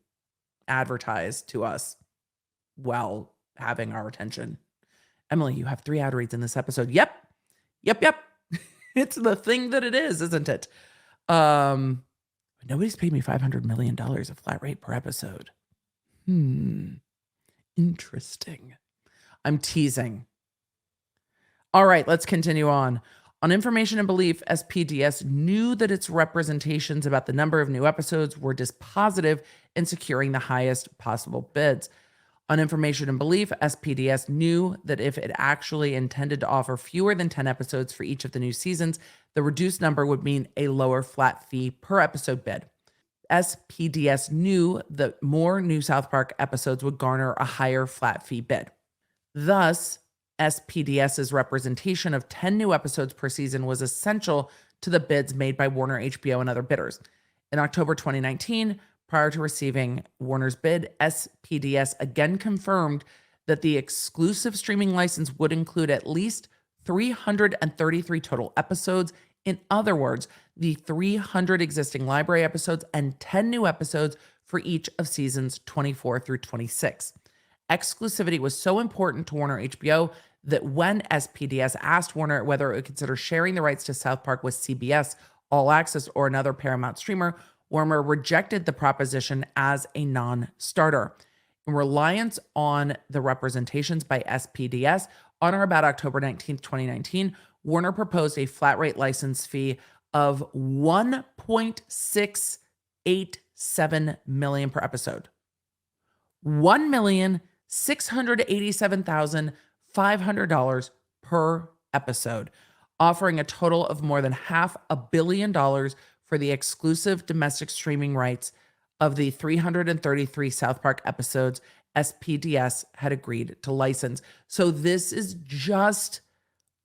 advertise to us while having our attention. Emily, you have 3 ad reads in this episode. Yep. It's the thing that it is, isn't it? Nobody's paid me $500 million of flat rate per episode. Interesting. I'm teasing. All right, let's continue on. On information and belief, SPDS knew that its representations about the number of new episodes were dispositive in securing the highest possible bids. On information and belief, SPDS knew that if it actually intended to offer fewer than 10 episodes for each of the new seasons, the reduced number would mean a lower flat fee per episode bid. SPDS knew that more new South Park episodes would garner a higher flat fee bid. Thus, SPDS's representation of 10 new episodes per season was essential to the bids made by Warner HBO and other bidders. In October 2019, prior to receiving Warner's bid, SPDS again confirmed that the exclusive streaming license would include at least 333 total episodes. In other words, the 300 existing library episodes and 10 new episodes for each of seasons 24 through 26. Exclusivity was so important to Warner HBO that when SPDS asked Warner whether it would consider sharing the rights to South Park with CBS, All Access, or another Paramount streamer, Warner rejected the proposition as a non-starter. In reliance on the representations by SPDS, on or about October 19th, 2019, Warner proposed a flat rate license fee of $1.687 million per episode. $1,687,500 per episode, offering a total of more than $500 million for the exclusive domestic streaming rights of the 333 South Park episodes SPDS had agreed to license. So this is just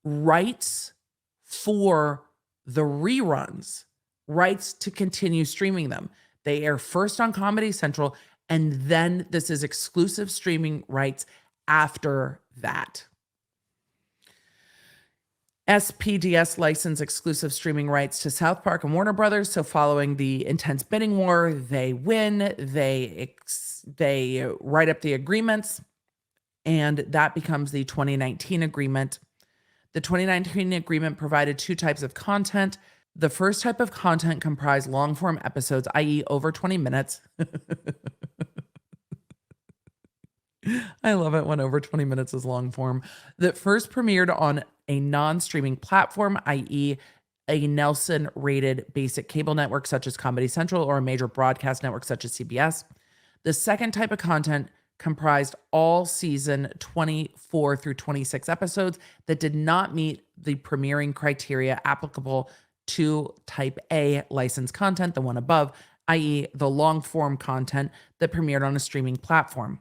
rights for the reruns, rights to continue streaming them. They air first on Comedy Central, and then this is exclusive streaming rights after that. SPDS licensed exclusive streaming rights to South Park and Warner Brothers. So following the intense bidding war, they win. They write up the agreements, and that becomes the 2019 agreement. The 2019 agreement provided two types of content. The first type of content comprised long-form episodes, i.e. over 20 minutes. I love it when over 20 minutes is long form. That first premiered on a non-streaming platform, i.e. a Nielsen-rated basic cable network such as Comedy Central or a major broadcast network such as CBS. The second type of content comprised all season 24 through 26 episodes that did not meet the premiering criteria applicable to type A licensed content, the one above, i.e. the long-form content that premiered on a streaming platform.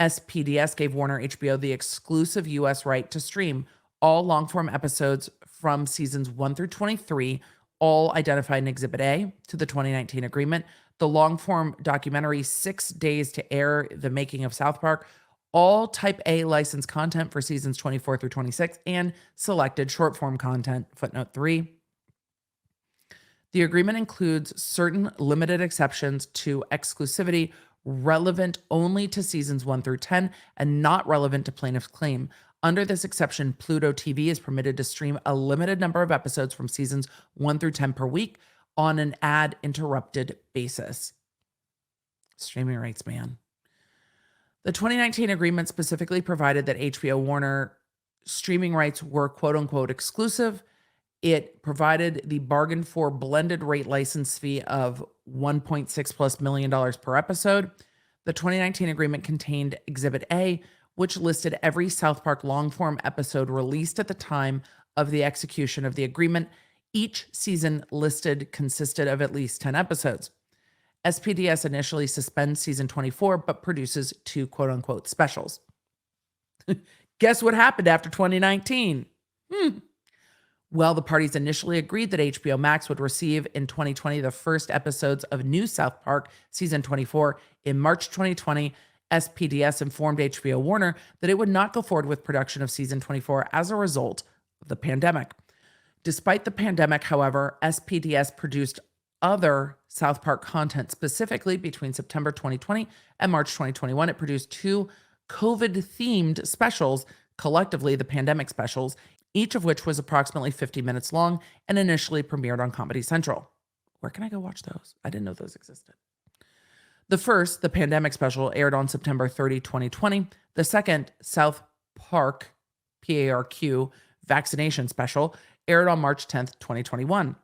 SPDS gave Warner HBO the exclusive U.S. right to stream all long-form episodes from seasons 1 through 23, all identified in Exhibit A to the 2019 agreement. The long-form documentary, 6 Days to Air, The Making of South Park, all Type A licensed content for seasons 24 through 26, and selected short-form content, footnote 3. The agreement includes certain limited exceptions to exclusivity relevant only to seasons 1 through 10 and not relevant to plaintiff's claim. Under this exception, Pluto TV is permitted to stream a limited number of episodes from seasons 1 through 10 per week on an ad-interrupted basis. Streaming rights, man. The 2019 agreement specifically provided that HBO Warner streaming rights were quote-unquote exclusive. It provided the bargain for blended rate license fee of $1.6+ million per episode. The 2019 agreement contained Exhibit A, which listed every South Park long-form episode released at the time of the execution of the agreement. Each season listed consisted of at least 10 episodes. SPDS initially suspends season 24, but produces 2 quote-unquote specials. Guess what happened after 2019? Well, the parties initially agreed that HBO Max would receive in 2020 the first episodes of New South Park season 24. In March 2020, SPDS informed HBO Warner that it would not go forward with production of season 24 as a result of the pandemic. Despite the pandemic, however, SPDS produced other South Park content. Specifically, between September 2020 and March 2021, it produced 2 COVID-themed specials, collectively the pandemic specials, each of which was approximately 50 minutes long and initially premiered on Comedy Central. Where can I go watch those? I didn't know those existed. The first, the pandemic special, aired on September 30, 2020. The second, South Park, PARQ, vaccination special, aired on March 10th, 2021.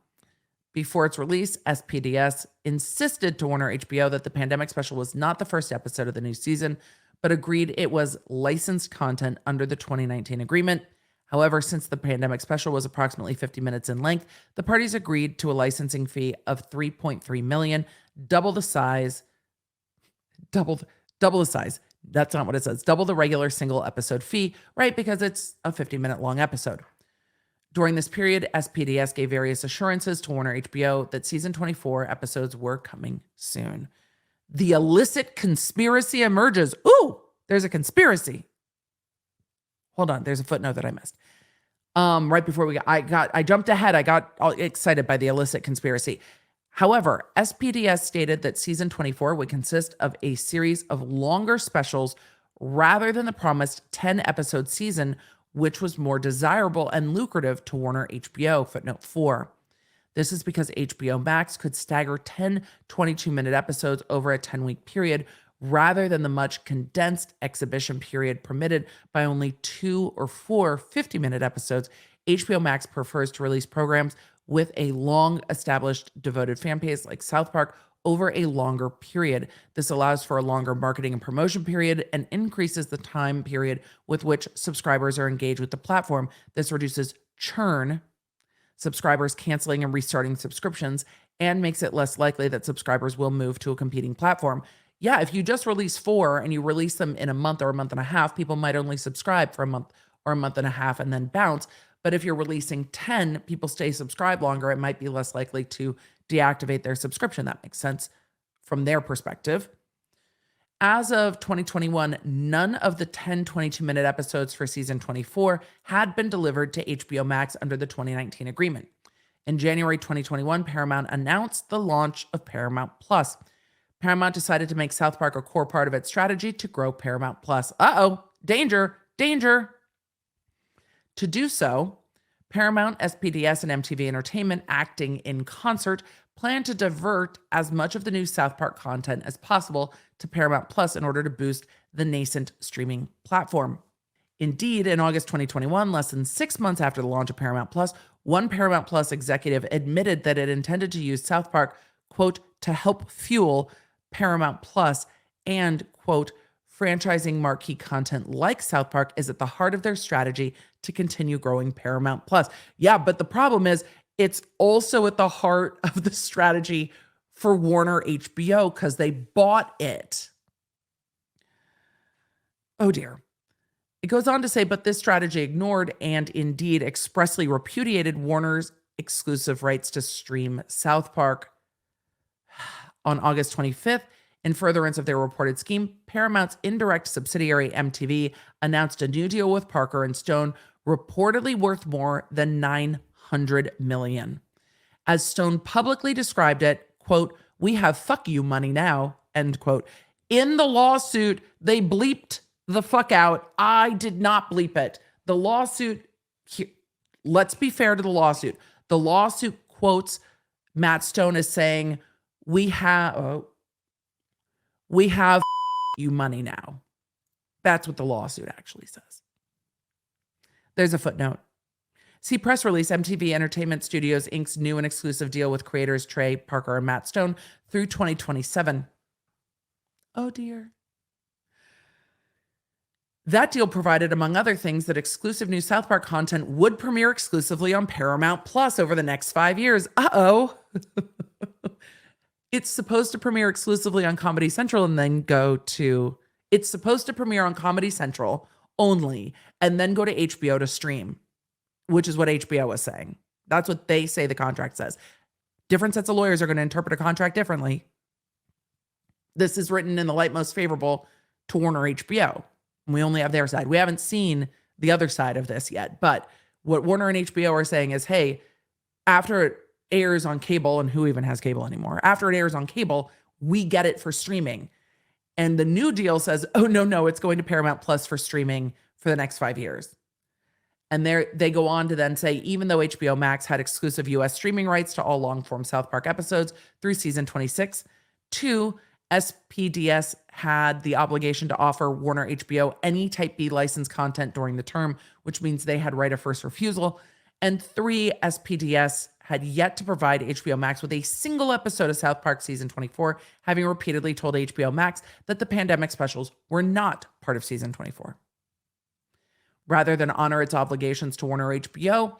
Before its release, SPDS insisted to Warner HBO that the pandemic special was not the first episode of the new season, but agreed it was licensed content under the 2019 agreement. However, since the pandemic special was approximately 50 minutes in length, the parties agreed to a licensing fee of $3.3 million, double the size. That's not what it says. Double the regular single episode fee, right? Because it's a 50-minute long episode. During this period, SPDS gave various assurances to Warner HBO that season 24 episodes were coming soon. The illicit conspiracy emerges. Ooh, there's a conspiracy. Hold on, there's a footnote that I missed. Right before I jumped ahead. I got all excited by the illicit conspiracy. However, SPDS stated that season 24 would consist of a series of longer specials rather than the promised 10-episode season, which was more desirable and lucrative to Warner HBO, footnote 4. This is because HBO Max could stagger 10 22-minute episodes over a 10-week period rather than the much condensed exhibition period permitted by only 2 or 4 50-minute episodes. HBO Max prefers to release programs with a long-established devoted fan base like South Park over a longer period. This allows for a longer marketing and promotion period and increases the time period with which subscribers are engaged with the platform. This reduces churn, subscribers canceling and restarting subscriptions, and makes it less likely that subscribers will move to a competing platform. Yeah, if you just release 4 and you release them in a month or a month and a half, people might only subscribe for a month or a month and a half and then bounce. But if you're releasing 10, people stay subscribed longer. It might be less likely to deactivate their subscription. That makes sense from their perspective. As of 2021, none of the 10 22-minute episodes for season 24 had been delivered to HBO Max under the 2019 agreement. In January 2021, Paramount announced the launch of Paramount Plus. Paramount decided to make South Park a core part of its strategy to grow Paramount Plus. Uh-oh, danger, danger. To do so, Paramount, SPDS, and MTV Entertainment, acting in concert, plan to divert as much of the new South Park content as possible to Paramount Plus in order to boost the nascent streaming platform. Indeed, in August 2021, less than 6 months after the launch of Paramount Plus, one Paramount Plus executive admitted that it intended to use South Park, quote, to help fuel Paramount Plus and, quote, franchising marquee content like South Park is at the heart of their strategy to continue growing Paramount Plus. Yeah, but the problem is it's also at the heart of the strategy for Warner HBO because they bought it. Oh dear. It goes on to say, but this strategy ignored and indeed expressly repudiated Warner's exclusive rights to stream South Park. On August 25th, in furtherance of their reported scheme, Paramount's indirect subsidiary MTV announced a new deal with Parker and Stone, reportedly worth more than $900 million. As Stone publicly described it, quote, "We have fuck you money now," end quote. In the lawsuit, they bleeped the fuck out. I did not bleep it. The lawsuit, let's be fair to the lawsuit. The lawsuit quotes Matt Stone as saying, we have you money now. That's what the lawsuit actually says. There's a footnote. See press release, MTV Entertainment Studios Inc.'s new and exclusive deal with creators Trey Parker and Matt Stone through 2027. Oh dear. That deal provided, among other things, that exclusive new South Park content would premiere exclusively on Paramount Plus over the next 5 years. Uh-oh. It's supposed to premiere exclusively on Comedy Central and then it's supposed to premiere on Comedy Central only and then go to HBO to stream, which is what HBO is saying. That's what they say the contract says. Different sets of lawyers are going to interpret a contract differently. This is written in the light most favorable to Warner HBO. We only have their side. We haven't seen the other side of this yet. But what Warner and HBO are saying is, hey, after it airs on cable, and who even has cable anymore? After it airs on cable, we get it for streaming. And the new deal says, oh, no, it's going to Paramount Plus for streaming for the next 5 years. And they go on to then say, even though HBO Max had exclusive US streaming rights to all long-form South Park episodes through season 26, 2, SPDS had the obligation to offer Warner HBO any Type B license content during the term, which means they had right of first refusal. And 3, SPDS had yet to provide HBO Max with a single episode of South Park season 24, having repeatedly told HBO Max that the pandemic specials were not part of season 24. Rather than honor its obligations to Warner HBO,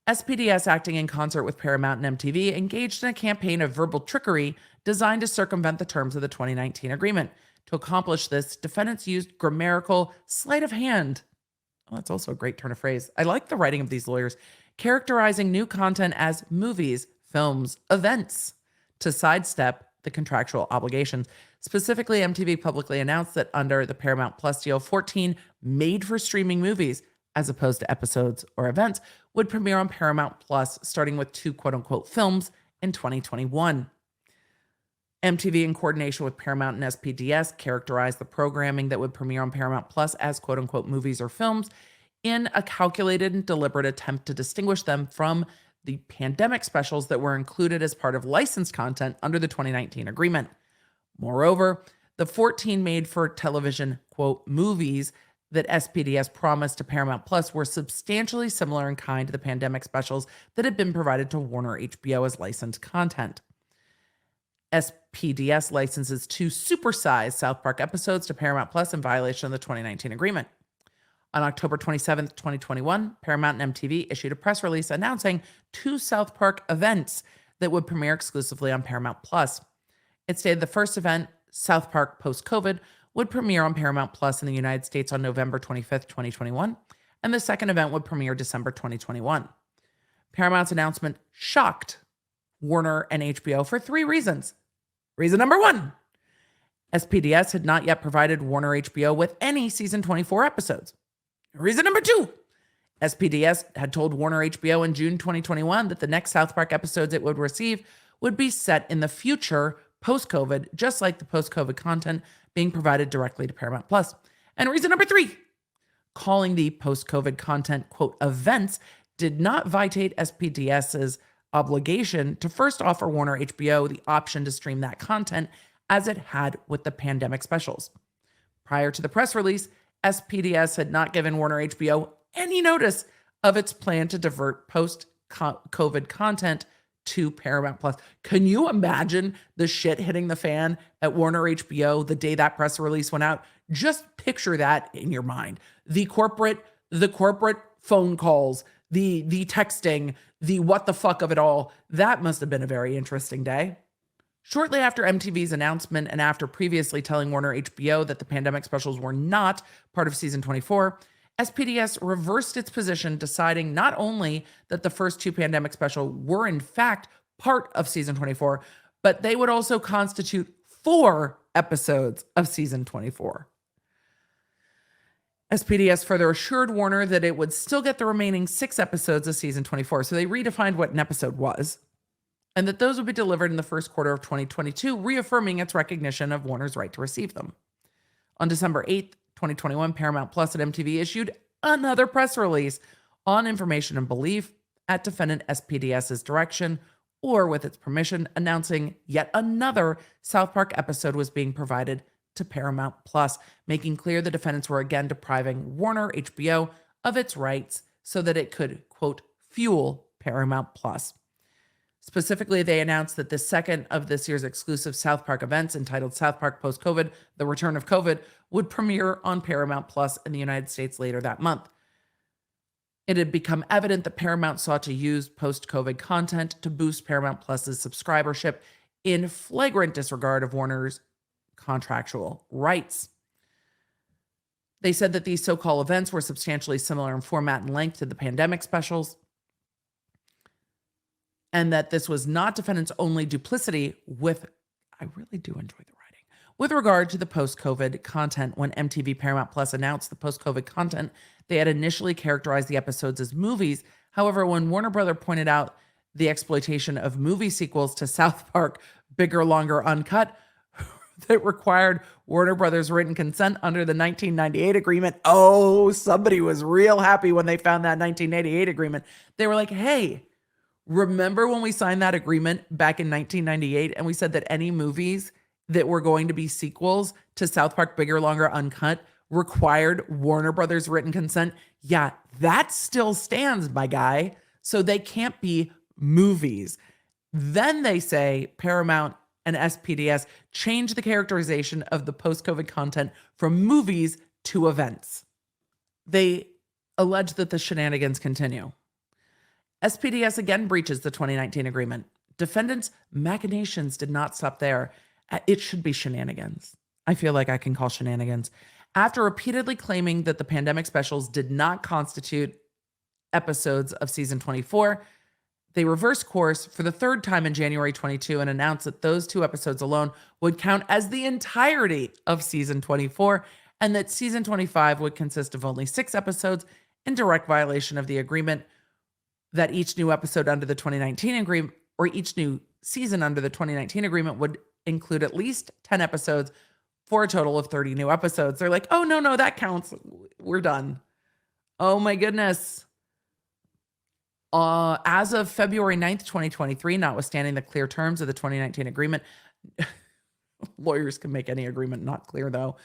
SPDS, acting in concert with Paramount and MTV, engaged in a campaign of verbal trickery designed to circumvent the terms of the 2019 agreement. To accomplish this, defendants used grammatical sleight of hand. Oh, that's also a great turn of phrase. I like the writing of these lawyers, characterizing new content as movies, films, events, to sidestep the contractual obligations. Specifically, MTV publicly announced that under the Paramount Plus deal, 14 made-for-streaming movies, as opposed to episodes or events, would premiere on Paramount Plus, starting with 2 quote-unquote films in 2021. MTV, in coordination with Paramount and SPDS, characterized the programming that would premiere on Paramount Plus as quote-unquote movies or films in a calculated and deliberate attempt to distinguish them from the pandemic specials that were included as part of licensed content under the 2019 agreement. Moreover, the 14 made-for-television, quote, movies that SPDS promised to Paramount Plus were substantially similar in kind to the pandemic specials that had been provided to Warner HBO as licensed content. SPDS licenses 2 supersized South Park episodes to Paramount Plus in violation of the 2019 agreement. On October 27, 2021, Paramount and MTV issued a press release announcing 2 South Park events that would premiere exclusively on Paramount Plus. It stated the first event, South Park Post-COVID, would premiere on Paramount Plus in the United States on November 25, 2021, and the second event would premiere December 2021. Paramount's announcement shocked Warner and HBO for 3 reasons. Reason number 1, SPDS had not yet provided Warner HBO with any season 24 episodes. Reason number 2. SPDS had told Warner HBO in June 2021 that the next South Park episodes it would receive would be set in the future post-COVID, just like the post-COVID content being provided directly to Paramount Plus. And reason number 3, calling the post-COVID content, quote, events did not violate SPDS's obligation to first offer Warner HBO the option to stream that content as it had with the pandemic specials. Prior to the press release, SPDS had not given Warner HBO any notice of its plan to divert post-COVID content to Paramount Plus. Can you imagine the shit hitting the fan at Warner HBO the day that press release went out? Just picture that in your mind. The corporate phone calls, the texting, the what the fuck of it all. That must have been a very interesting day. Shortly after MTV's announcement and after previously telling Warner HBO that the pandemic specials were not part of season 24, SPDS reversed its position, deciding not only that the first 2 pandemic specials were in fact part of season 24, but they would also constitute 4 episodes of season 24. SPDS further assured Warner that it would still get the remaining 6 episodes of season 24, so they redefined what an episode was, and that those would be delivered in the first quarter of 2022, reaffirming its recognition of Warner's right to receive them. On December 8th, 2021, Paramount Plus and MTV issued another press release on information and belief at defendant SPDS's direction or with its permission, announcing yet another South Park episode was being provided to Paramount Plus, making clear the defendants were again depriving Warner HBO of its rights so that it could, quote, fuel Paramount Plus. Specifically, they announced that the second of this year's exclusive South Park events, entitled South Park Post-COVID, The Return of COVID, would premiere on Paramount Plus in the United States later that month. It had become evident that Paramount sought to use post-COVID content to boost Paramount Plus's subscribership in flagrant disregard of Warner's contractual rights. They said that these so-called events were substantially similar in format and length to the pandemic specials, and that this was not defendants' only duplicity with, I really do enjoy the writing, with regard to the post-COVID content. When MTV Paramount Plus announced the post-COVID content, they had initially characterized the episodes as movies. However, when Warner Brother pointed out the exploitation of movie sequels to South Park, Bigger, Longer, Uncut, that required Warner Brothers' written consent under the 1998 agreement. Oh, somebody was real happy when they found that 1988 agreement. They were like, hey, remember when we signed that agreement back in 1998 and we said that any movies that were going to be sequels to South Park, Bigger, Longer, Uncut required Warner Brothers' written consent? Yeah, that still stands, my guy. So they can't be movies. Then they say Paramount and SPDS changed the characterization of the post-COVID content from movies to events. They allege that the shenanigans continue. SPDS again breaches the 2019 agreement. Defendants' machinations did not stop there. It should be shenanigans. I feel like I can call shenanigans. After repeatedly claiming that the pandemic specials did not constitute episodes of season 24, they reversed course for the third time in January 22 and announced that those 2 episodes alone would count as the entirety of season 24, and that season 25 would consist of only 6 episodes, in direct violation of the agreement that each new episode under the 2019 agreement, or each new season under the 2019 agreement, would include at least 10 episodes for a total of 30 new episodes. They're like, oh, no, that counts. We're done. Oh my goodness. As of February 9th, 2023, notwithstanding the clear terms of the 2019 agreement, lawyers can make any agreement not clear though,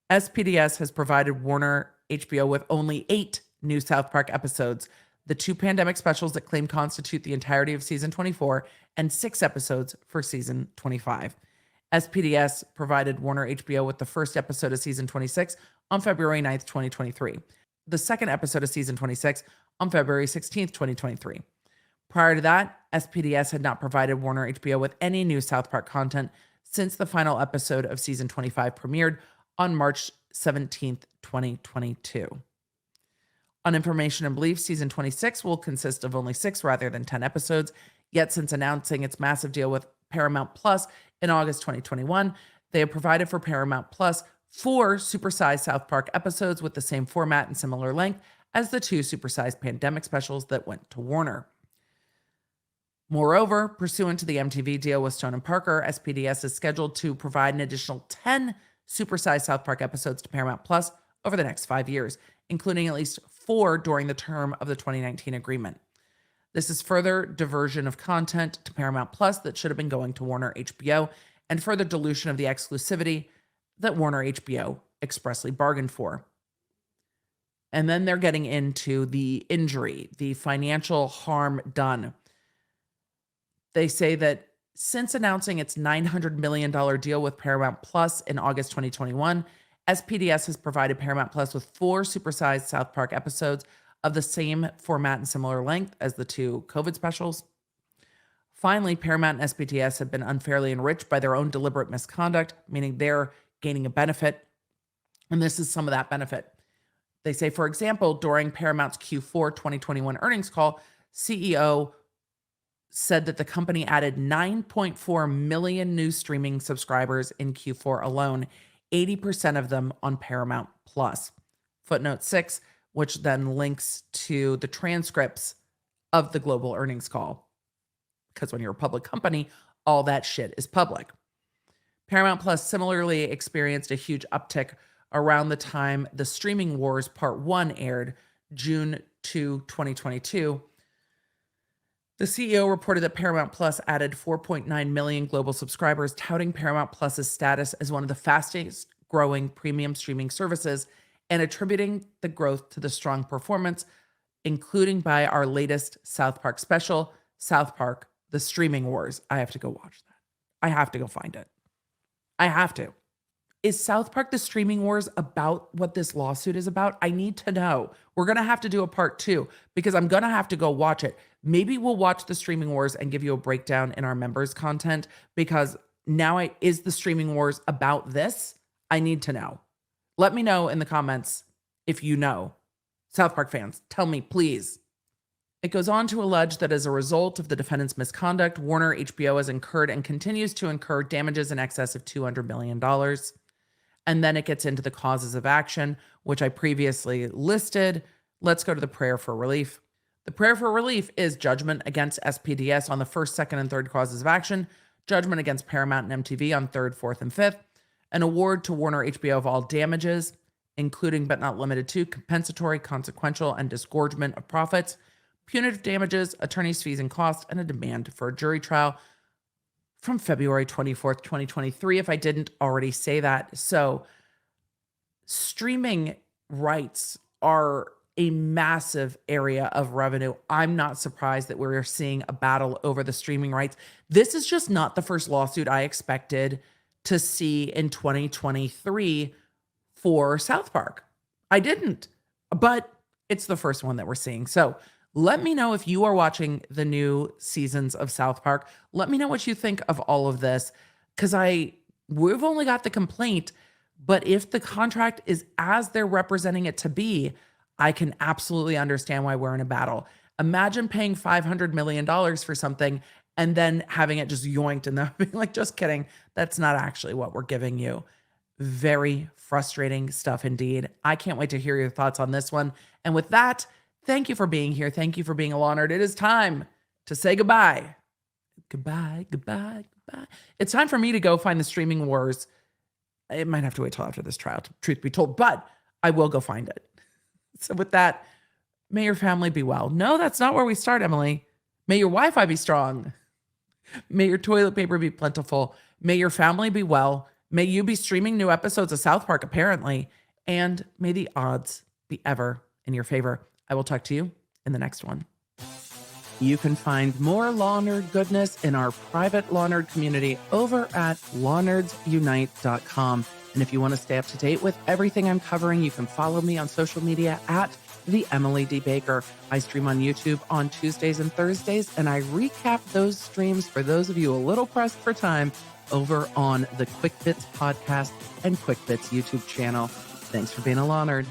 SPDS has provided Warner HBO with only 8 new South Park episodes, the 2 pandemic specials that claim constitute the entirety of season 24, and 6 episodes for season 25. SPDS provided Warner HBO with the first episode of season 26 on February 9th, 2023. The second episode of season 26 on February 16th, 2023. Prior to that, SPDS had not provided Warner HBO with any new South Park content since the final episode of season 25 premiered on March 17th, 2022. On information and belief, season 26 will consist of only 6 rather than 10 episodes, yet since announcing its massive deal with Paramount Plus in August 2021, They have provided for Paramount Plus 4 supersized South Park episodes with the same format and similar length as the 2 supersized pandemic specials that went to Warner. Moreover, pursuant to the MTV deal with Stone and Parker, SPDS is scheduled to provide an additional 10 supersized South Park episodes to Paramount Plus over the next 5 years, including at least 4 during the term of the 2019 agreement. This is further diversion of content to Paramount Plus that should have been going to Warner HBO, and further dilution of the exclusivity that Warner HBO expressly bargained for. And then they're getting into the injury, the financial harm done. They say that since announcing its $900 million deal with Paramount Plus in August 2021, SPDS has provided Paramount Plus with 4 supersized South Park episodes of the same format and similar length as the 2 COVID specials. Finally, Paramount and SPDS have been unfairly enriched by their own deliberate misconduct, meaning they're gaining a benefit. And this is some of that benefit. They say, for example, during Paramount's Q4 2021 earnings call, CEO said that the company added 9.4 million new streaming subscribers in Q4 alone, 80% of them on Paramount Plus. Footnote 6, which then links to the transcripts of the global earnings call. Because when you're a public company, all that shit is public. Paramount Plus similarly experienced a huge uptick around the time the Streaming Wars Part 1 aired, June 2, 2022. The CEO reported that Paramount Plus added 4.9 million global subscribers, touting Paramount Plus's status as one of the fastest growing premium streaming services and attributing the growth to the strong performance, including by our latest South Park special, South Park: The Streaming Wars. I have to go watch that. I have to go find it. I have to. Is South Park: The Streaming Wars about what this lawsuit is about? I need to know. We're going to have to do a part 2 because I'm going to have to go watch it. Maybe we'll watch The Streaming Wars and give you a breakdown in our members content, because now is The Streaming Wars about this? I need to know. Let me know in the comments if you know. South Park fans, tell me, please. It goes on to allege that as a result of the defendant's misconduct, Warner HBO has incurred and continues to incur damages in excess of $200 million. And then it gets into the causes of action, which I previously listed. Let's go to the prayer for relief. The prayer for relief is judgment against SPDS on the first, second, and third causes of action, judgment against Paramount and MTV on third, fourth, and fifth, an award to Warner HBO of all damages, including but not limited to compensatory, consequential, and disgorgement of profits, punitive damages, attorney's fees and costs, and a demand for a jury trial from February 24th, 2023, if I didn't already say that. So streaming rights are a massive area of revenue. I'm not surprised that we're seeing a battle over the streaming rights. This is just not the first lawsuit I expected to see in 2023 for South Park. I didn't, but it's the first one that we're seeing. So let me know if you are watching the new seasons of South Park. Let me know what you think of all of this, because we've only got the complaint, but if the contract is as they're representing it to be, I can absolutely understand why we're in a battle. Imagine paying $500 million for something and then having it just yoinked and then being like, just kidding. That's not actually what we're giving you. Very frustrating stuff indeed. I can't wait to hear your thoughts on this one. And with that, thank you for being here. Thank you for being a Law Nerd. It is time to say goodbye. Goodbye, goodbye, goodbye. It's time for me to go find the Streaming Wars. It might have to wait till after this trial, truth be told, but I will go find it. So with that, may your family be well. No, that's not where we start, Emily. May your Wi-Fi be strong. May your toilet paper be plentiful. May your family be well. May you be streaming new episodes of South Park, apparently. And may the odds be ever in your favor. I will talk to you in the next one. You can find more Law Nerd goodness in our private Law Nerd community over at lawnerdsunite.com. And if you want to stay up to date with everything I'm covering, you can follow me on social media at the Emily D. Baker. I stream on YouTube on Tuesdays and Thursdays, and I recap those streams for those of you a little pressed for time over on the Quick Bits podcast and Quick Bits YouTube channel. Thanks for being a Law Nerd.